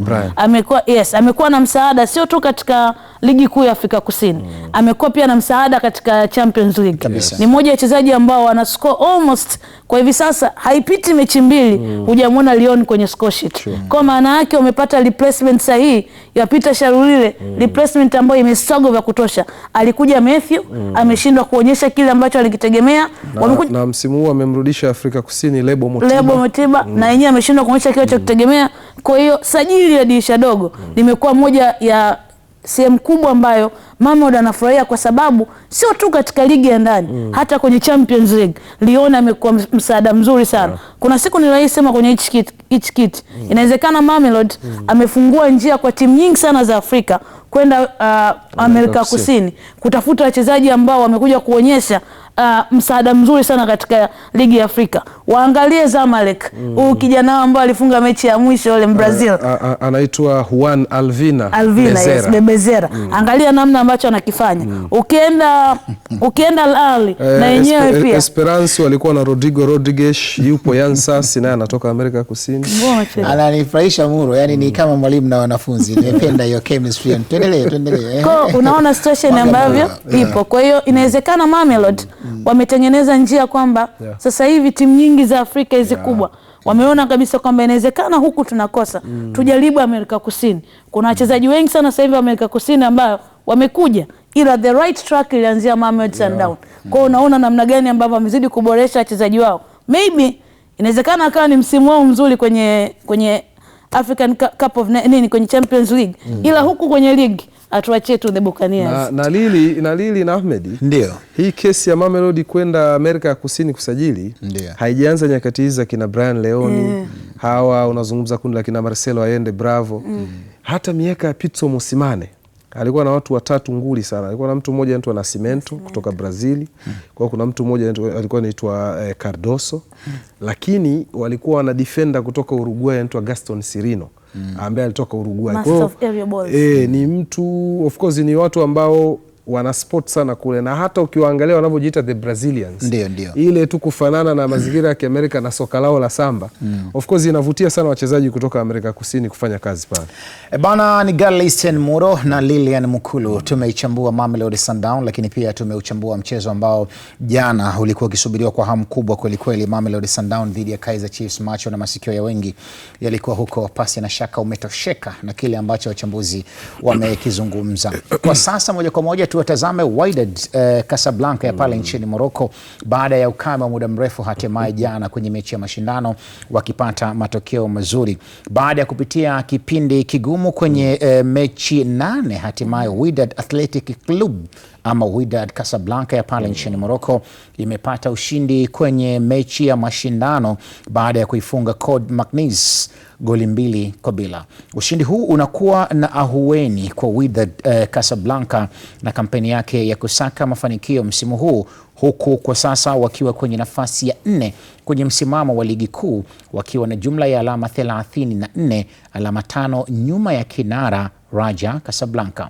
Amekuwa na msaada sio tu katika ligi kuu ya Afrika Kusini, amekuwa pia na msaada katika Champions League. Ni mmoja wa wachezaji ambao wana score almost, kwa hivi sasa haipiti mechi 2 hujamwona Lyon kwenye score sheet. Kwa maana yake umepata replacement sahihi ya Peter Sharulile, replacement ambayo imestruggle vya kutosha. Alikuja Matthew, ameshindwa kuonyesha kile ambacho alikitegemea. Na msimu huu amemrudisha Afrika Kusini Lebo Motiba, na yeye ameshindwa kuonyesha kile alichokitegemea. Kwa hiyo sajili ya dirisha dogo limekuwa moja ya sehemu kubwa ambayo Mamelodi anafurahia, kwa sababu sio tu katika ligi ya ndani, hata kwenye Champions League Lyon amekuwa msaada mzuri sana. Kuna siku nilisema kwenye each kit inawezekana Mamelodi amefungua njia kwa timu nyingi sana za Afrika kwenda Amerika Kusini kutafuta wachezaji ambao wamekuja kuonyesha msaada mzuri sana katika ligi ya Afrika. Waangalie Zamalek, kijana ambaye alifunga mechi ya mwisho ile Brazil, anaitwa Juan Alvina Bezerra. Angalia namna ambacho anakifanya. Ukienda Al Ahly na yenyewe pia Esperance walikuwa na Rodrigo Rodriguez, yupo Yansas naye anatoka Amerika Kusini. Ananifurahisha Muro, yani ni kama mwalimu na wanafunzi. Nimependa hiyo chemistry. Tuendelee. Kwa unaona situation ambavyo ipo. Kwa hiyo inawezekana Mamelodi wametengeneza njia kwamba sasa hivi timu nyingi za Afrika hizi kubwa wameona kabisa kwamba inawezekana huku tunakosa. Tujaribu Amerika Kusini. Kuna wachezaji wengi sana sasa hivi Amerika Kusini ambao wamekuja, ila the right track ilianzia Mamelodi Sundowns. Kwa hiyo unaona namna gani ambavyo wamezidi kuboresha wachezaji wao. Maybe inawezekana akawa ni msimu wao mzuri kwenye African Cup of kwenye Champions League. Ila huku kwenye league atuachie tu the Buccaneers. Na Lili na Ahmed. Ndio. Hii kesi ya Mamelodi kwenda Amerika ya Kusini kusajili haijaanza nyakati hizi za kina Brian Leoni. Hawa unazungumza kundi la kina Marcelo Allende Bravo. Hata miaka ya Pitso Mosimane alikuwa na watu watatu nguli sana. Alikuwa na mtu mmoja anaitwa Nascimento kutoka Brazili. Kwa kuna mtu mmoja alikuwa anaitwa Cardoso. Lakini walikuwa na defender kutoka Uruguay anaitwa Gaston Sirino. Ambaye alitoka Uruguay. Ni mtu, of course ni watu ambao wana sport sana kule, na hata ukiwaangalia wanavyojiita the Brazilians, ndio ile tu kufanana na mazingira ya Amerika na soka lao la samba, of course inavutia sana wachezaji kutoka Amerika Kusini kufanya kazi pale. Bana, ni Galisten Muro na Lilian Mukulu. Tumeichambua Mamelodi Sundowns, lakini pia tumeuchambua mchezo ambao jana ulikuwa ukisubiriwa kwa hamu kubwa kweli kweli, Mamelodi Sundowns dhidi ya Kaizer Chiefs. Macho na masikio ya wengi yalikuwa huko, pasi na shaka umetosheka na kile ambacho wachambuzi wamekizungumza. Kwa sasa moja kwa moja tuwatazame Wydad Casablanca ya pale nchini Morocco, baada ya ukame wa muda mrefu, hatimaye jana kwenye mechi ya mashindano wakipata matokeo mazuri. Baada ya kupitia kipindi kigumu kwenye mechi 8, hatimaye Wydad Athletic Club ama Wydad Casablanca ya pale nchini Morocco imepata ushindi kwenye mechi ya mashindano baada ya kuifunga Code Magnis goli 2-0. Ushindi huu unakuwa na ahueni kwa Wydad Casablanca na kampeni yake ya kusaka mafanikio msimu huu, huku kwa sasa wakiwa kwenye nafasi ya 4 kwenye msimamo wa ligi kuu wakiwa na jumla ya alama 34, alama 5 nyuma ya kinara Raja Casablanca.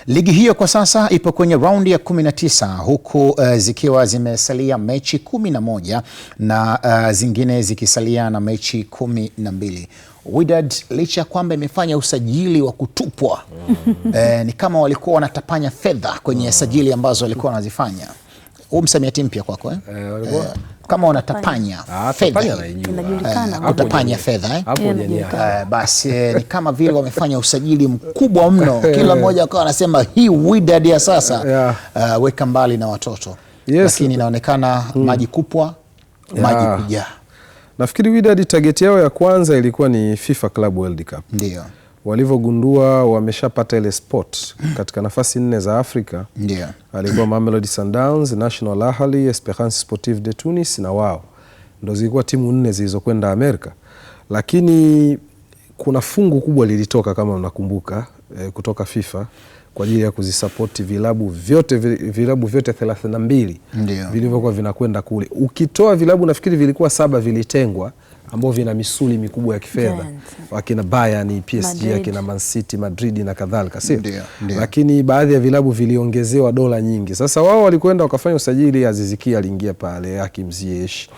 Ligi hiyo kwa sasa ipo kwenye raundi ya 19 huku zikiwa zimesalia mechi 11 na zingine zikisalia na mechi 12. Wydad licha kwamba imefanya usajili wa kutupwa, ni kama walikuwa wanatapanya fedha kwenye sajili ambazo walikuwa wanazifanya. Msamiati mpya kwako kama wanatapanya fedha, kutapanya fedha basi ni kama vile wamefanya usajili mkubwa mno. Kila mmoja akawa anasema hii Wydad ya sasa weka mbali na watoto. Lakini inaonekana maji kupwa maji kujaa. Nafikiri Wydad target yao ya kwanza ilikuwa ni FIFA Club World Cup. Ndio walivyogundua wameshapata ile spot katika nafasi 4 za Afrika. Ndio alikuwa Mamelodi Sundowns, National Al Ahly, Esperance Sportive de Tunis na wao ndio zilikuwa timu 4 zilizokwenda Amerika. Lakini kuna fungu kubwa lilitoka kama mnakumbuka kutoka FIFA kwa ajili ya kuzisupport vilabu vyote 32 vilivyokuwa vinakwenda kule. Ukitoa vilabu nafikiri vilikuwa 7 vilitengwa ambao vina misuli mikubwa ya kifedha, wakina Bayern, PSG, akina Man City, Madrid na kadhalika, sio? Lakini baadhi ya vilabu viliongezewa dola nyingi. Sasa wao walikwenda wakafanya usajili. Aziz Ki aliingia pale, Hakim Ziyech,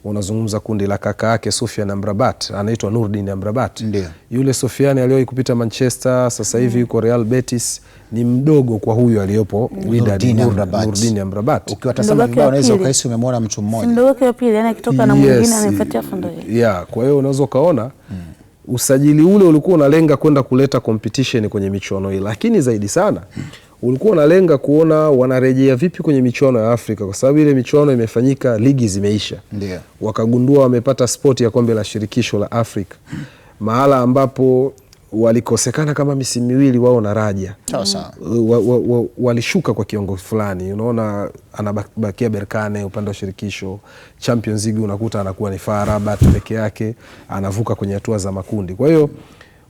unazungumza kundi la kaka yake Sofiane Amrabat, anaitwa Nurdin Amrabat. Yule Sofiane aliyowahi kupita Manchester, sasa hivi yuko Real Betis, ni mdogo kwa huyu aliyopo Wydad, Nurdin Amrabat. Ukiwatazama vibao unaweza ukahisi umemwona mtu mmoja. Ndio wake wa pili, yani akitoka na mwingine anafuatia fundo. Kwa hiyo unaweza kaona usajili ule ulikuwa unalenga kwenda kuleta competition kwenye michuano hii, lakini zaidi sana ulikuwa unalenga kuona wanarejea vipi kwenye michuano ya Afrika, kwa sababu ile michuano imefanyika, ligi zimeisha. Wakagundua wamepata sport ya kombe la shirikisho la Afrika, mahala ambapo walikosekana kama misimu miwili wao na Raja. Walishuka kwa kiongo fulani, unaona anabakia Berkane upande wa shirikisho. Champions League unakuta anakuwa ni FAR Rabat peke yake, anavuka kwenye hatua za makundi. Kwa hiyo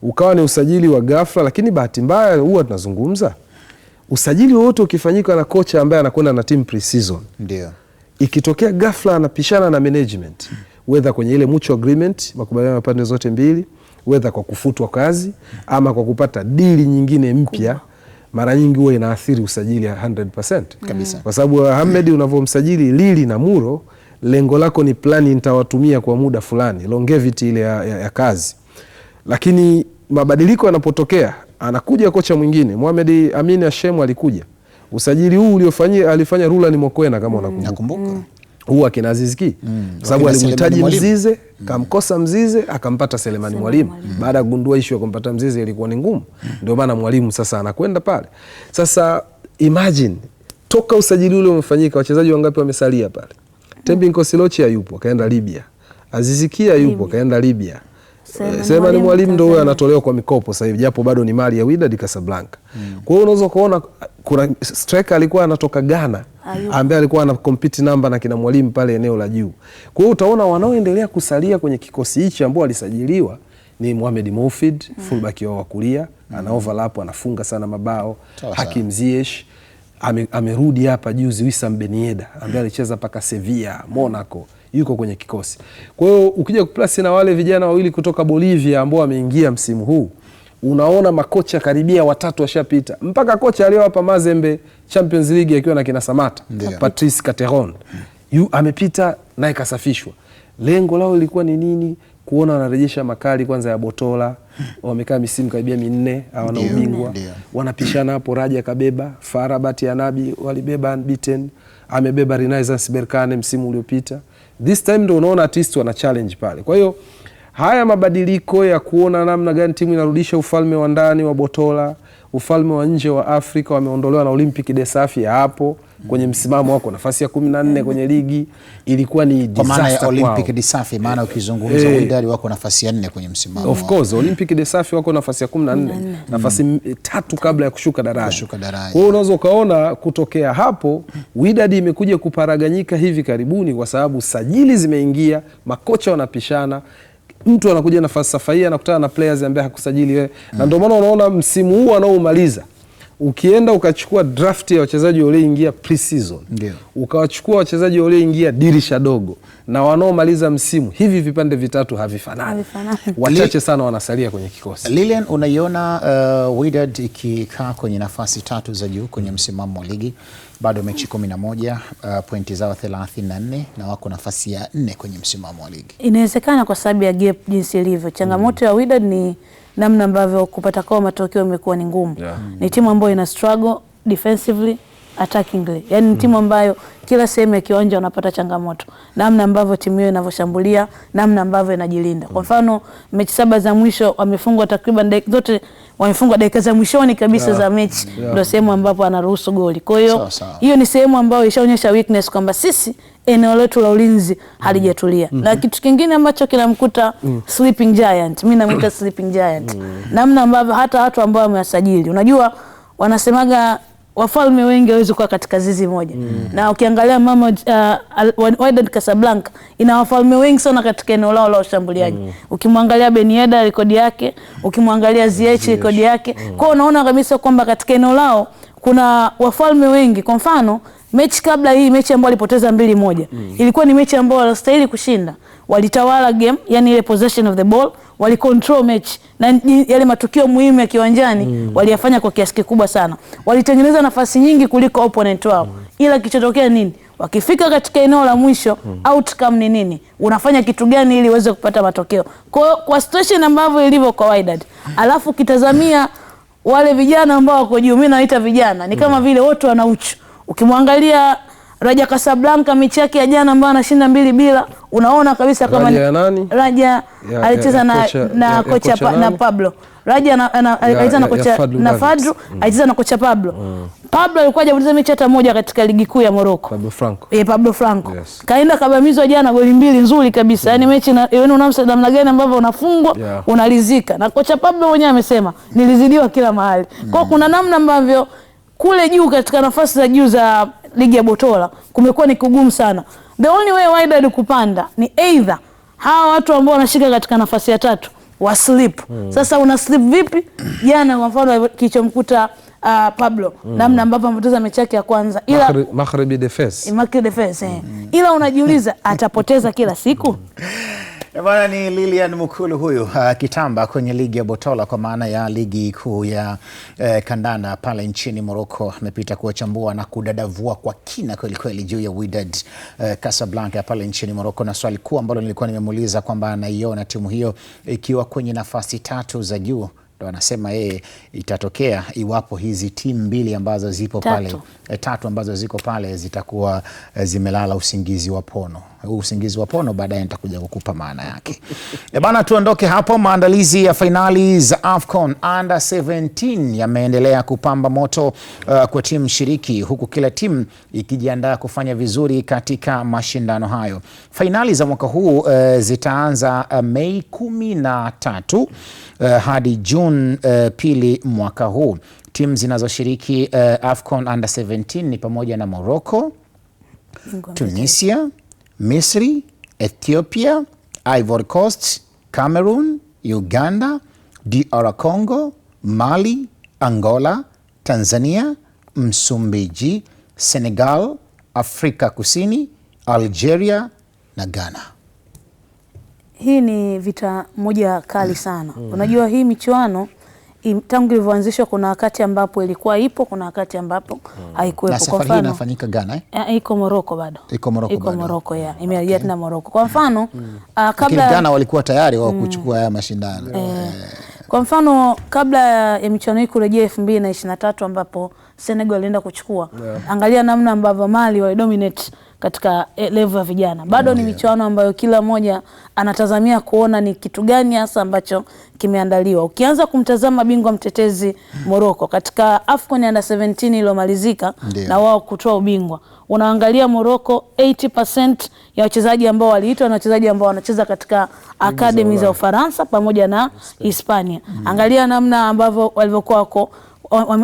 ukawa ni usajili wa ghafla, lakini bahati mbaya huwa tunazungumza usajili wote ukifanyika na kocha ambaye anakwenda na team pre-season, ikitokea ghafla anapishana na management, whether kwenye ile mutual agreement, makubaliano ya pande zote mbili, whether kwa kufutwa kazi ama kwa kupata dili nyingine mpya, mara nyingi huwa inaathiri usajili 100% kabisa, kwa sababu Ahmed unavyomsajili Lili na Muro, lengo lako ni plani nitawatumia kwa muda fulani, longevity ile ya kazi. Lakini mabadiliko yanapotokea, anakuja kocha mwingine. Mohamed Amin Hashim alikuja, usajili huu alifanya Rula ni Mokwena kama unakumbuka, huwa kina Aziz Ki, sababu alimhitaji Mzize, kamkosa Mzize, akampata Selemani Mwalimu. Baada ya kugundua issue ya kumpata Mzize ilikuwa ni ngumu, ndio maana Mwalimu sasa anakwenda pale. Sasa imagine toka usajili ule umefanyika, wachezaji wangapi wamesalia pale? Tembi Nkosilochi hayupo, kaenda Libya. Aziz Ki hayupo, kaenda Libya. Selemani Mwalimu ndio huyo anatolewa kwa mikopo sasa hivi, japo bado ni mali ya Wydad Casablanca. Kwa hiyo unaweza kuona kuna striker alikuwa anatoka Ghana ambaye alikuwa ana compete namba na kina Mwalimu pale eneo la juu. Kwa hiyo utaona wanaoendelea kusalia kwenye kikosi hichi ambao alisajiliwa ni Mohamed Moufid, fullback wa kulia, ana overlap, anafunga sana mabao. Hakim Ziyech amerudi hapa juzi. Wissam Ben Yedder ambaye alicheza paka Sevilla, Monaco, yuko kwenye kikosi. Kwa hiyo ukija kuplus na wale vijana wawili kutoka Bolivia ambao wameingia msimu huu, unaona makocha karibia 3 washapita, mpaka kocha aliyowapa Mazembe Champions League akiwa na kina Samata, Patrice Cateron, amepita naye kasafishwa. Lengo lao lilikuwa ni nini? Kuona wanarejesha makali kwanza ya Botola. Wamekaa misimu karibia 4 hawana ubingwa, wanapishana hapo. Raja kabeba, Farabat ya Nabi walibeba unbeaten, amebeba Renaissance Berkane msimu uliopita. This time ndo unaona artist wana challenge pale. Kwa hiyo haya mabadiliko ya kuona namna gani timu inarudisha ufalme wa ndani wa Botola, ufalme wa nje wa Afrika, wameondolewa na Olympique de Safi ya hapo kwenye msimamo wako nafasi ya 14 kwenye ligi, ilikuwa ni disaster kwa maana ya Olympique de Safi. Maana ukizungumza Wydad wako nafasi ya 4 kwenye msimamo. Of course Olympique de Safi wako nafasi ya 14, nafasi 3 kabla ya kushuka daraja. Kwa hiyo unaweza ukaona kutokea hapo Wydad imekuja kuparaganyika hivi karibuni, kwa sababu sajili zimeingia, makocha wanapishana, mtu anakuja na falsafa hii anakutana na players ambaye hakusajili wewe. Na ndio maana unaona msimu huu anaoumaliza, ukienda ukachukua draft ya wachezaji walioingia pre-season, ukawachukua wachezaji walioingia dirisha dogo, na wanaomaliza msimu, hivi vipande vitatu havifanani. Wachache sana wanasalia kwenye kikosi. Lilian, unaiona Wydad ikikaa kwenye nafasi 3 za juu kwenye msimamo wa ligi, bado mechi 11, pointi zao 34, na wako nafasi ya 4 kwenye msimamo wa ligi. Inawezekana kwa sababu ya gap jinsi ilivyo. Changamoto ya Wydad ni namna ambavyo kupata kwa matokeo imekuwa ni ngumu. Ni timu ambayo ina struggle defensively, attackingly. Yaani ni timu ambayo kila sehemu ya kiwanja wanapata changamoto. Namna ambavyo timu hiyo inavyoshambulia, namna ambavyo inajilinda. Kwa mfano mechi 7 za mwisho wamefungwa takriban dakika zote, wamefungwa dakika za mwishoni kabisa za mechi, ndio sehemu ambapo anaruhusu goli. Kwa hiyo hiyo ni sehemu ambayo ishaonyesha weakness kwamba sisi eneo letu la ulinzi halijatulia. Na kitu kingine ambacho kinamkuta sleeping giant, mimi namuita sleeping giant, namna ambavyo hata watu ambao wamewasajili, unajua wanasemaga wafalme wengi hawezi kuwa katika zizi moja. Na ukiangalia Wydad Casablanca ina wafalme wengi sana katika eneo lao la ushambuliaji. Ukimwangalia Ben Yedder rekodi yake, ukimwangalia Ziyech rekodi yake, kwa unaona kabisa kwamba katika eneo lao kuna wafalme wengi. Kwa mfano mechi kabla hii, mechi ambayo walipoteza 2-1, ilikuwa ni mechi ambayo walistahili kushinda. Walitawala game, yani ile possession of the ball, walicontrol match, na yale matukio muhimu ya kiwanjani waliyafanya kwa kiasi kikubwa sana. Walitengeneza nafasi nyingi kuliko opponent wao. Ila kichotokea nini? Wakifika katika eneo la mwisho, outcome ni nini? Unafanya kitu gani ili uweze kupata matokeo? Kwa situation ambavyo ilivyo kwa Wydad, alafu kitazamia wale vijana ambao wako juu, mimi naita vijana, ni kama vile wote wana uchu. Ukimwangalia Raja Casablanca mechi yake ya jana ambayo anashinda 2-0, unaona kabisa kama Raja alicheza na kocha na Pablo. Raja alicheza na kocha na Fadru, alicheza na kocha Pablo. Pablo alikuwa hajapoteza mechi hata moja katika ligi kuu ya Morocco. Pablo Franco. Kaenda kabamizwa jana goli 2 nzuri kabisa. Yaani mechi unaona namna gani ambavyo unafungwa, unalizika. Na kocha Pablo mwenyewe amesema nilizidiwa kila mahali. Kwa kuna namna ambavyo kule juu katika nafasi za juu za ligi ya Botola kumekuwa ni kugumu sana. The only way Wydad kupanda ni either hawa watu ambao wanashika katika nafasi ya 3 wa slip. Sasa una slip vipi? Jana kwa mfano kilichomkuta Pablo, namna ambapo amepoteza mechi yake ya kwanza, ila Maghrebi Defense. Ila unajiuliza atapoteza kila siku? Bwana ni Lilian Mukulu huyu kitamba kwenye ligi ya Botola kwa maana ya ligi kuu ya kandanda pale nchini Morocco. Amepita kuwachambua na kudadavua kwa kina kweli kweli juu ya Wydad Casablanca pale nchini Morocco, na swali kuu ambalo nilikuwa nimemuuliza kwamba anaiona timu hiyo ikiwa kwenye nafasi 3 za juu, ndo anasema yeye itatokea iwapo hizi timu mbili ambazo zipo pale tatu ambazo ziko pale zitakuwa zimelala usingizi wa pono. Usingizi wa pono baadaye nitakuja kukupa maana yake. Bana, tuondoke hapo. Maandalizi ya finali za AFCON Under 17 yameendelea kupamba moto kwa timu shiriki, huku kila timu ikijiandaa kufanya vizuri katika mashindano hayo. Finali za mwaka huu zitaanza Mei 13 hadi June 2 mwaka huu. Timu zinazoshiriki AFCON Under 17 ni pamoja na Morocco, Tunisia, Misri, Ethiopia, Ivory Coast, Cameroon, Uganda, DR Congo, Mali, Angola, Tanzania, Msumbiji, Senegal, Afrika Kusini, Algeria na Ghana. Hii ni vita moja kali sana. Unajua hii michuano tangu ilivyoanzishwa kuna wakati ambapo ilikuwa ipo, kuna wakati ambapo haikuwepo. Na safari hii inafanyika Ghana iko Morocco bado. Iko Morocco imerejea tena Morocco. Kwa mfano kabla Ghana walikuwa tayari wao kuchukua haya mashindano. Kwa mfano kabla ya michuano hii kurejea 2023 ambapo Senegal ilienda kuchukua, angalia namna ambavyo Mali wa dominate katika level ya vijana. Bado ni michuano ambayo kila mmoja anatazamia kuona ni kitu gani hasa ambacho kimeandaliwa. Ukianza kumtazama bingwa mtetezi Morocco katika AFCON Under 17 iliyomalizika na wao kutoa ubingwa, unaangalia Morocco 80% ya wachezaji ambao waliitwa na wachezaji ambao wanacheza katika academy za Ufaransa pamoja na Hispania. Angalia namna ambavyo walivyokuwa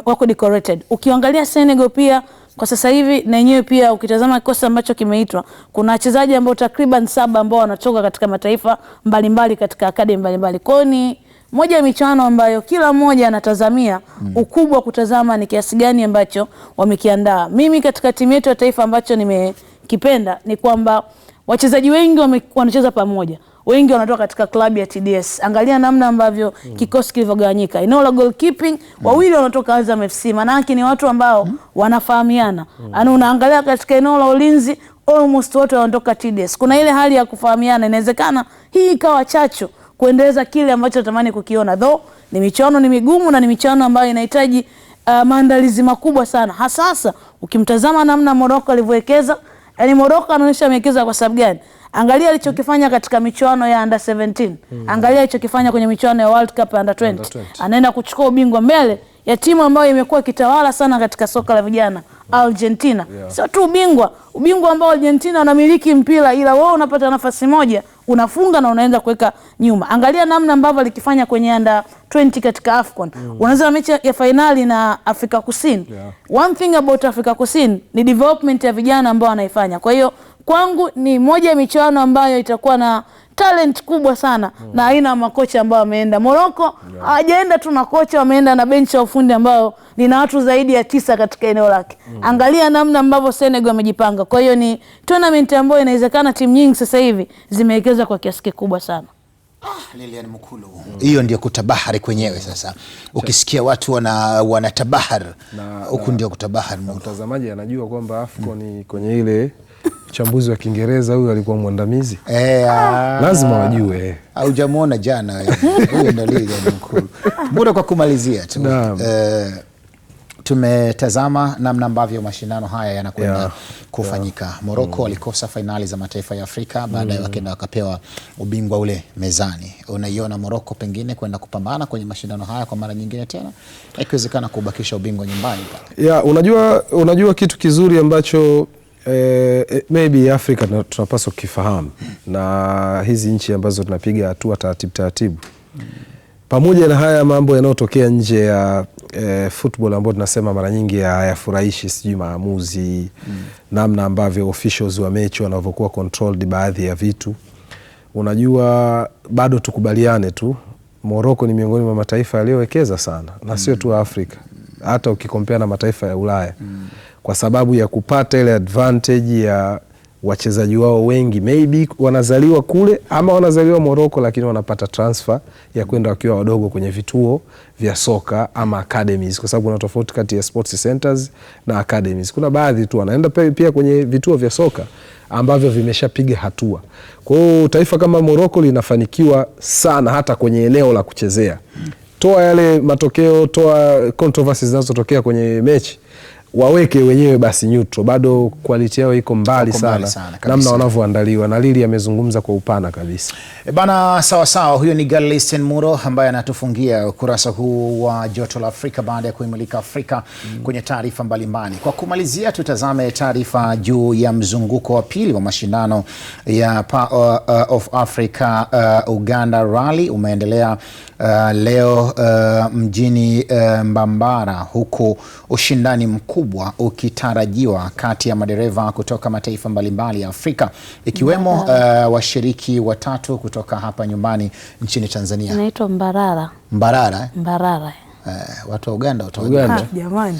wako decorated. Ukiangalia Senegal pia kwa sasa hivi na yenyewe pia ukitazama kikosi ambacho kimeitwa, kuna wachezaji ambao takriban 7 ambao wanatoka katika mataifa mbalimbali katika academy mbalimbali. Kwa ni moja ya michuano ambayo kila mmoja anatazamia ukubwa kutazama ni kiasi gani ambacho wamekiandaa. Mimi katika timu yetu ya taifa ambacho nimekipenda ni kwamba wachezaji wengi wanacheza pamoja. Wengi wanatoka katika klabu ya TDS. Angalia namna ambavyo kikosi kilivyogawanyika. Eneo la goalkeeping wawili wanatoka Azam FC. Manake ni watu ambao wanafahamiana. Unaangalia katika eneo la ulinzi almost wote wanatoka TDS. Kuna ile hali ya kufahamiana. Inawezekana hii ikawa chachu kuendeleza kile ambacho natamani kukiona. Though ni michuano ni migumu na ni michuano ambayo inahitaji maandalizi makubwa sana. Hasasa ukimtazama namna Morocco alivyowekeza, yani Morocco anaonyesha amewekeza kwa sababu gani? Angalia alichokifanya katika michuano ya Under 17. Angalia alichokifanya kwenye michuano ya World Cup Under 20. Anaenda kuchukua ubingwa mbele ya timu ambayo imekuwa kitawala sana katika soka la vijana, Argentina. Sio tu ubingwa ambao Argentina wanamiliki mpira, ila wao unapata nafasi moja, unafunga na unaenda kuweka nyuma. Angalia namna ambavyo alikifanya kwenye Under 20 katika AFCON. Unaanza mechi ya finali na Afrika Kusini. One thing about Afrika Kusini ni development ya vijana ambao wanaifanya. Kwa hiyo kwangu ni moja ya michuano ambayo itakuwa na talent kubwa sana na aina makocha ambao wameenda. Morocco hawajaenda tu na kocha, wameenda na benchi ya ufundi ambao lina watu zaidi ya 9 katika eneo lake. Angalia namna ambavyo Senegal wamejipanga. Kwa hiyo ni tournament ambayo inawezekana timu nyingi sasa hivi zimewekeza kwa kiasi kikubwa sana. Lilian Mukulu. Hiyo ndio kutabahari kwenyewe sasa. Ukisikia watu wanatabahari huku ndio kutabahari. Mtazamaji anajua kwamba AFCON kwenye ile mchambuzi wa Kiingereza huyu alikuwa mwandamizi. Lazima wajue. Haujamuona jana wewe. Huyo ndio Lilian Mukulu. Muda kwa kumalizia tu. Tumetazama namna ambavyo mashindano haya yanakwenda kufanyika. Morocco walikosa finali za mataifa ya Afrika, baadaye wakaenda wakapewa ubingwa ule mezani. Unaiona Morocco pengine kwenda kupambana kwenye mashindano haya kwa mara nyingine tena, ikiwezekana kubakisha ubingwa nyumbani pale? Unajua kitu kizuri ambacho maybe Afrika tunapaswa kukifahamu na hizi nchi ambazo tunapiga hatua taratibu. Pamoja na haya mambo yanayotokea nje ya football ambayo tunasema mara nyingi hayafurahishi, sijui maamuzi, namna ambavyo officials wa mechi wanavyokuwa controlled baadhi ya vitu. Unajua bado tukubaliane tu, Morocco ni miongoni mwa mataifa yaliyowekeza sana na sio tu Afrika, hata ukikompea na mataifa ya Ulaya. Kwa sababu ya kupata ile advantage ya wachezaji wao wengi maybe wanazaliwa kule ama wanazaliwa Morocco, lakini wanapata transfer ya kwenda wakiwa wadogo kwenye vituo vya soka ama academies, kwa sababu kuna tofauti kati ya sports centers na academies. Kuna baadhi tu wanaenda pia kwenye vituo vya soka ambavyo vimeshapiga hatua. Kwa hiyo taifa kama Morocco linafanikiwa sana hata kwenye eneo la kuchezea. Toa yale matokeo, toa controversies zinazotokea kwenye mechi, waweke wenyewe basi neutral, bado quality yao iko mbali sana namna wanavyoandaliwa, na Lili amezungumza kwa upana kabisa. Bana, sawa. Huyo ni Galisten Muro ambaye anatufungia ukurasa huu wa Joto la Afrika baada ya kuimulika Afrika kwenye taarifa mbalimbali. Kwa kumalizia, tutazame taarifa juu ya mzunguko wa pili wa mashindano ya Power of Africa Uganda Rally umeendelea leo mjini Mbambara, huku ushindani mkubwa ukitarajiwa kati ya madereva kutoka mataifa mbalimbali ya Afrika, ikiwemo washiriki watatu kutoka hapa nyumbani nchini Tanzania. Inaitwa Mbarara. Mbarara. Watu wa Uganda. Jamani.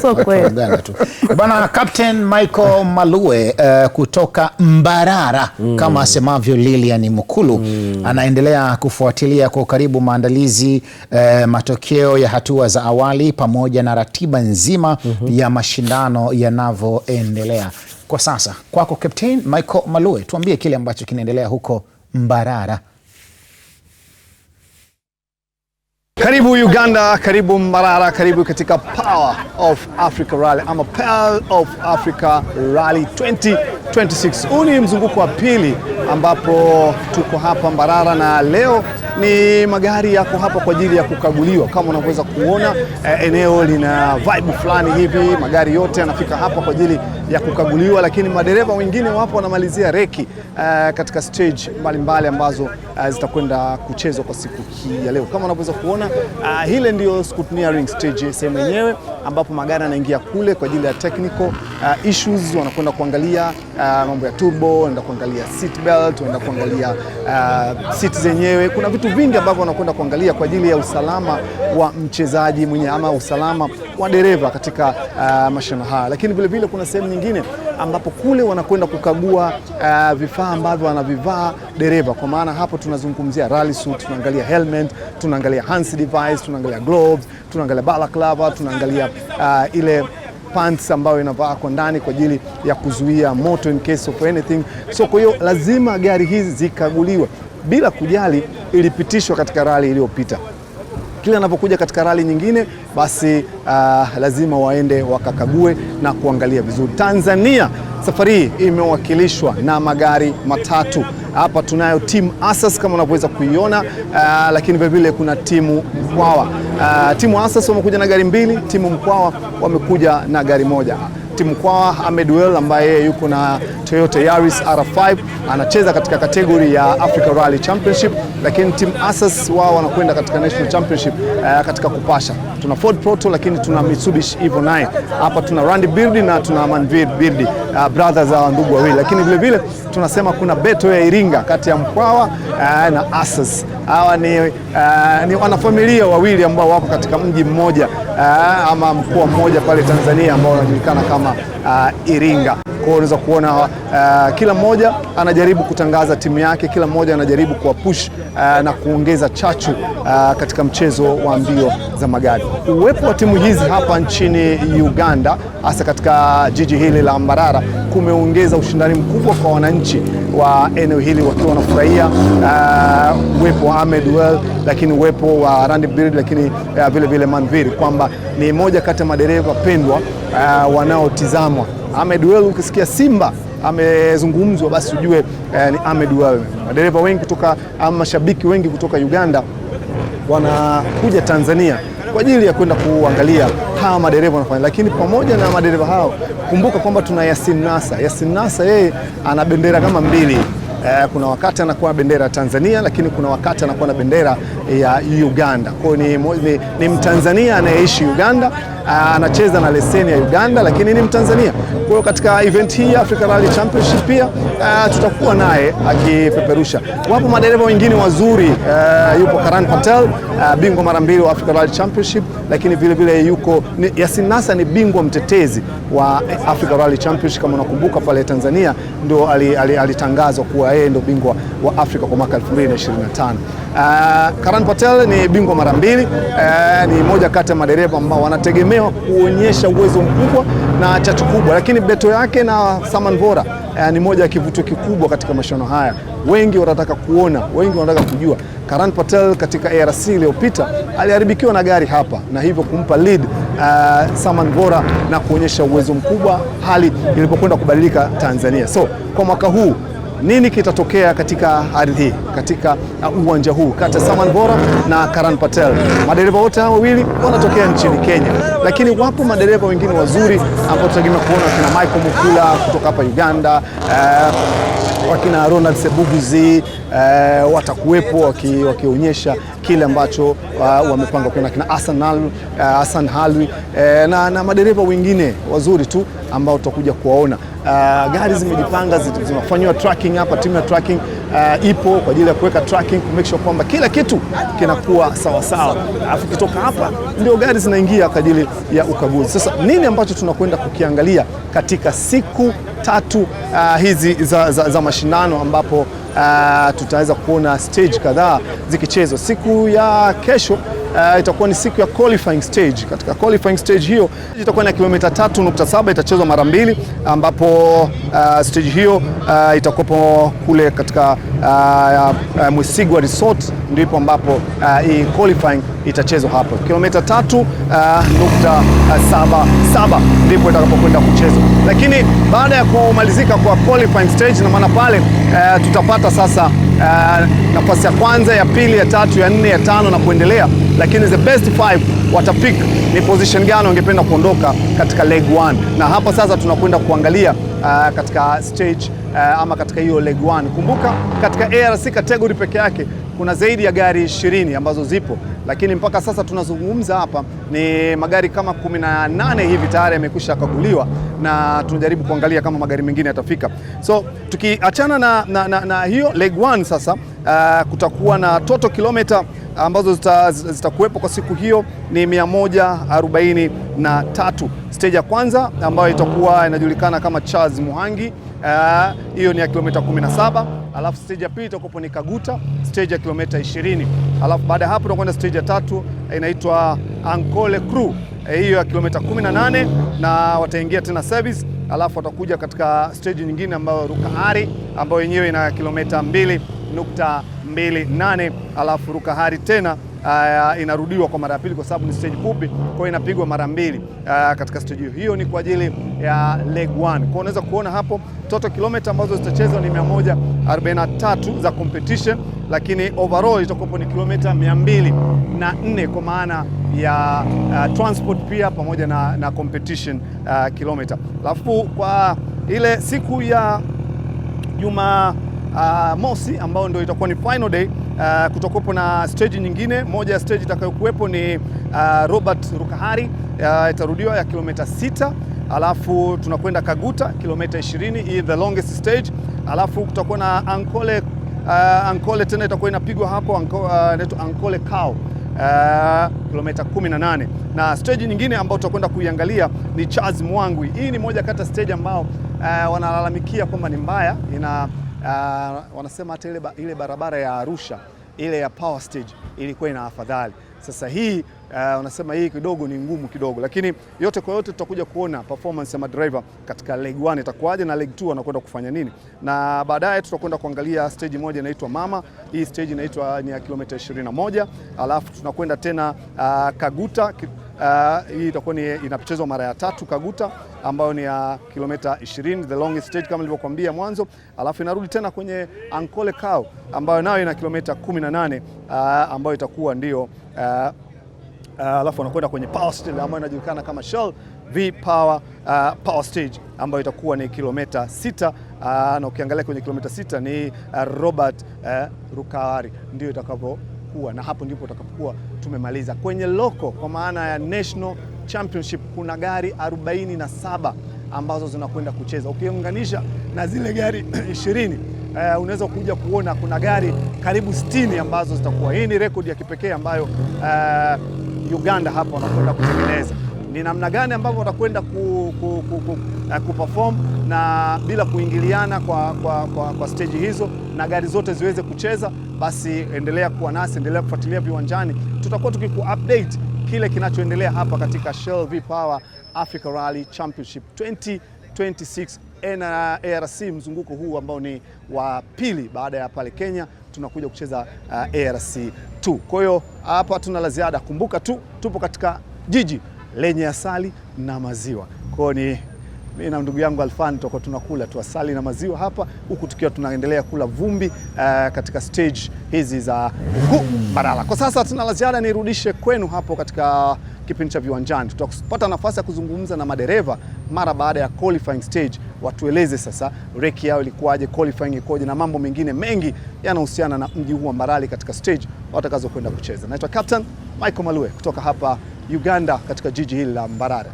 So kweli. Uganda tu. Bana, Captain Michael Malue kutoka Mbarara, kama asemavyo Lilian Mukulu, anaendelea kufuatilia kwa karibu maandalizi, matokeo ya hatua za awali pamoja na ratiba nzima ya mashindano yanavyoendelea. Kwa sasa, kwako Captain Michael Malue, tuambie kile ambacho kinaendelea huko Mbarara. Karibu Uganda, karibu Mbarara, karibu katika Power of Africa Rally ama Pearl of Africa Rally 2026. Huu ni mzunguko wa pili ambapo tuko hapa Mbarara, na leo ni magari yako hapa kwa ajili ya kukaguliwa. Kama unaweza kuona eneo lina vibe fulani hivi, magari yote yanafika hapa kwa ajili ya kukaguliwa, lakini madereva wengine wapo wanamalizia reki katika stage mbalimbali ambazo zitakwenda kuchezwa kwa siku hii ya leo. Kama unaweza kuona hile ndio scrutineering stage sehemu yenyewe ambapo magari yanaingia kule kwa ajili ya technical issues. Wanakwenda kuangalia mambo ya turbo, wanaenda kuangalia seat belt, wanaenda kuangalia seat zenyewe. Kuna vitu vingi ambavyo wanakwenda kuangalia kwa ajili ya usalama wa mchezaji mwenyewe ama usalama wa dereva katika mashindano haya. Lakini vile vile kuna sehemu nyingine ambapo kule wanakwenda kukagua vifaa ambavyo wanavivaa dereva. Kwa maana hapo tunazungumzia rally suit, tunaangalia helmet, tunaangalia hands device, tunaangalia gloves, tunaangalia balaclava, tunaangalia ile pants ambayo inavaa kwa ndani kwa ajili ya kuzuia moto in case of anything. So kwa hiyo lazima gari hizi zikaguliwe bila kujali ilipitishwa katika rally iliyopita. Kila anapokuja katika rally nyingine basi lazima waende wakakague na kuangalia vizuri. Tanzania safari hii imewakilishwa na magari matatu. Hapa tunayo timu Asas kama unavyoweza kuiona, lakini vile vile kuna timu Mkwawa. Timu Asas wamekuja na gari mbili, timu Mkwawa wamekuja na gari moja. Timu Mkwawa Ahmed Well ambaye yuko na Toyota Yaris R5 anacheza katika kategori ya Africa Rally Championship, lakini timu Asas wao wanakwenda katika National Championship katika kupasha. Tuna Ford Proto, lakini tuna Mitsubishi Evo 9. Hapa tuna Randy Birdi na tuna Manvir Birdi, brothers wa ndugu wawili. Lakini vile vile tunasema kuna beto ya Iringa kati ya Mkwawa na Asas. Hawa ni wanafamilia wawili ambao wako katika mji mmoja ama mkoa mmoja pale Tanzania ambao unajulikana kama Iringa. Kwa hiyo unaweza kuona kila mmoja anajaribu kutangaza timu yake, kila mmoja anajaribu kuwapush na kuongeza chachu katika mchezo wa mbio za magari. Uwepo wa timu hizi hapa nchini Uganda, hasa katika jiji hili la Mbarara, kumeongeza ushindani mkubwa kwa wananchi wa eneo hili, wakiwa wanafurahia uwepo wa Ahmed Well, lakini uwepo wa Randy Bird, lakini vile vile Manvir, kwamba ni moja kati ya madereva pendwa wanaotizamwa. Ahmed Well, ukisikia Simba amezungumzwa basi ujue ni Ahmed Well. Madereva wengi kutoka mashabiki wengi kutoka Uganda wanakuja Tanzania kwa ajili ya kwenda kuangalia hawa madereva wanafanya. Lakini pamoja na madereva hao, kumbuka kwamba tuna Yasin Nasa. Yasin Nasa yeye ana bendera kama mbili. Kuna wakati anakuwa na bendera ya Tanzania, lakini kuna wakati anakuwa na bendera ya Uganda. Kwa hiyo ni Mtanzania anayeishi Uganda, anacheza na leseni ya Uganda, lakini ni Mtanzania. Kwa hiyo katika event hii Africa Rally Championship pia tutakuwa naye akipeperusha. Wapo madereva wengine wazuri, yupo Karan Patel, bingwa mara 2 wa Africa Rally Championship, lakini vile vile yuko Yasin Nasser, ni bingwa mtetezi wa Africa Rally Championship. Kama unakumbuka pale Tanzania ndio alitangazwa kuwa yeye ndio bingwa wa Afrika kwa mwaka 2025. Karan Patel ni bingwa mara 2, ni moja kati ya madereva ambao wanategemewa kuonyesha uwezo mkubwa na chachu kubwa, lakini beto yake na Saman Vora ni moja ya kivutio kikubwa katika mashindano haya. Wengi wanataka kuona, wengi wanataka kujua. Karan Patel katika ARC iliyopita aliharibikiwa na gari hapa, na hivyo kumpa lead Saman Vora na kuonyesha uwezo mkubwa hali ilipokwenda kubadilika Tanzania. So kwa mwaka huu nini kitatokea katika ardhi hii, katika uwanja huu kati ya Saman Vora na Karan Patel? Madereva wote hao wawili wanatokea nchini Kenya, lakini wapo madereva wengine wazuri ambao tutategemea kuona, wakina Michael Mukula kutoka hapa Uganda, wakina Ronald Sebuguzi watakuwepo wakionyesha kile ambacho wamepanga kuona, kina Hassan Halwi na madereva wengine wazuri tu ambao tutakuja kuwaona. Gari zimejipanga, zinafanywa tracking hapa, timu ya tracking ipo kwa ajili ya kuweka tracking, ku make sure kwamba kila kitu kinakuwa sawa sawa. Alafu kutoka hapa ndio gari zinaingia kwa ajili ya ukaguzi. Sasa nini ambacho tunakwenda kukiangalia katika siku 3 hizi za mashindano, ambapo tutaweza kuona stage kadhaa zikichezwa. Siku ya kesho itakuwa ni siku ya qualifying stage. Katika qualifying stage hiyo itakuwa na kilomita 3.7, itachezwa mara 2, ambapo stage hiyo itakuwa kule katika Mwesigwa Resort, ndipo ambapo hii qualifying itachezwa hapo. Kilomita 3.77 ndipo itakapokwenda kuchezwa. Lakini baada ya kumalizika kwa qualifying stage, na maana pale tutapata sasa nafasi ya kwanza, ya pili, ya tatu, ya 4, ya 5 na kuendelea, lakini the best 5 watapick ni position gani wangependa kuondoka katika leg 1, na hapa sasa tunakwenda kuangalia katika stage ama katika hiyo leg 1. Kumbuka katika ARC category peke yake kuna zaidi ya gari 20 ambazo zipo, lakini mpaka sasa tunazungumza hapa ni magari kama 18 hivi tayari yamekwisha kaguliwa, na tunajaribu kuangalia kama magari mengine yatafika. So tukiachana na hiyo leg 1 sasa, kutakuwa na total kilomita ambazo zitakuwepo kwa siku hiyo ni 143. Stage ya kwanza ambayo itakuwa inajulikana kama Charles Muhangi, hiyo ni ya kilomita 17. Alafu stage ya pili itakuwa ni Kaguta, stage ya kilomita 20. Alafu baada ya hapo tunakwenda stage ya 3 inaitwa Ankole Crew, hiyo ya kilomita 18, na wataingia tena service. Alafu watakuja katika stage nyingine ambayo Rukahari, ambayo yenyewe ina kilomita 2.28. Alafu Rukahari tena inarudiwa kwa mara ya pili kwa sababu ni stage fupi, kwa hiyo inapigwa mara 2 katika stage hiyo. Hiyo ni kwa ajili ya leg 1. Kwa unaweza kuona hapo total kilomita ambazo zitachezwa ni 143 za competition, lakini overall itakuwa ni kilomita 204 kwa maana ya transport pia pamoja na competition kilomita. Alafu kwa ile siku ya Jumamosi ambao ndio itakuwa ni final day, kutakuwepo na stage nyingine. Moja ya stage itakayokuwepo ni Robert Rukahari, itarudiwa ya kilomita 6. Alafu tunakwenda Kaguta kilomita 20, hii the longest stage. Alafu kutakuwa na Ankole tena itakuwa inapigwa hapo, inaitwa Ankole Cow, kilomita 18. Na stage nyingine ambayo tutakwenda kuiangalia ni Charles Mwangwi. Hii ni moja kati ya stage ambao wanalalamikia kwamba ni mbaya, wanasema hata ile barabara ya Arusha ile ya power stage ilikuwa ina afadhali. Sasa hii wanasema hii kidogo ni ngumu kidogo, lakini yote kwa yote tutakuja kuona performance ya madriver katika leg 1 itakuwaje na leg 2 wanakwenda kufanya nini, na baadaye tutakwenda kuangalia stage moja inaitwa Mama. Hii stage inaitwa ni ya kilomita 21. Alafu tunakwenda tena Kaguta. Hii itakuwa ni inachezwa mara ya 3 Kaguta, ambayo ni ya kilomita 20, the longest stage kama nilivyokuambia mwanzo. Alafu inarudi tena kwenye Ankole Cow ambayo nayo ina kilomita 18, ambayo itakuwa ndio alafu wanakwenda kwenye power stage ambayo inajulikana kama Shell V-Power Power Stage ambayo itakuwa ni kilomita 6, na ukiangalia kwenye kilomita 6 ni Robert Rukawari ndio itakapokuwa, na hapo ndipo utakapokuwa tumemaliza. Kwenye loko kwa maana ya National Championship kuna gari 47 ambazo zinakwenda kucheza. Ukiunganisha na zile gari 20 unaweza kuja kuona kuna gari karibu 60 ambazo zitakuwa. Hii ni rekodi ya kipekee ambayo Uganda hapa wanakwenda kutengeneza. Ni namna gani ambavyo watakwenda kuperform na bila kuingiliana kwa stage hizo na gari zote ziweze kucheza, basi endelea kuwa nasi, endelea kufuatilia Viwanjani. Tutakuwa tukiku-update kile kinachoendelea hapa katika Shell V-Power Africa Rally Championship 2026 ARC, mzunguko huu ambao ni wa pili baada ya pale Kenya tunakuja kucheza ARC 2. Kwa hiyo hapa tuna la ziada. Kumbuka tu tupo katika jiji lenye asali na maziwa. Kwa hiyo mimi na ndugu yangu Alfan tutakuwa tunakula tu asali na maziwa hapa, huku tukiwa tunaendelea kula vumbi katika stage hizi za Mbarara. Kwa sasa tuna la ziada, nirudishe kwenu hapo katika kipindi cha Viwanjani. Tutapata nafasi ya kuzungumza na madereva mara baada ya qualifying stage, watueleze sasa reki yao ilikuwaje, qualifying ikoje, na mambo mengine mengi yanahusiana na mji huu wa Mbarara katika stage watakazo kwenda kucheza. Naitwa Captain Michael Malue kutoka hapa Uganda katika jiji hili la Mbarara.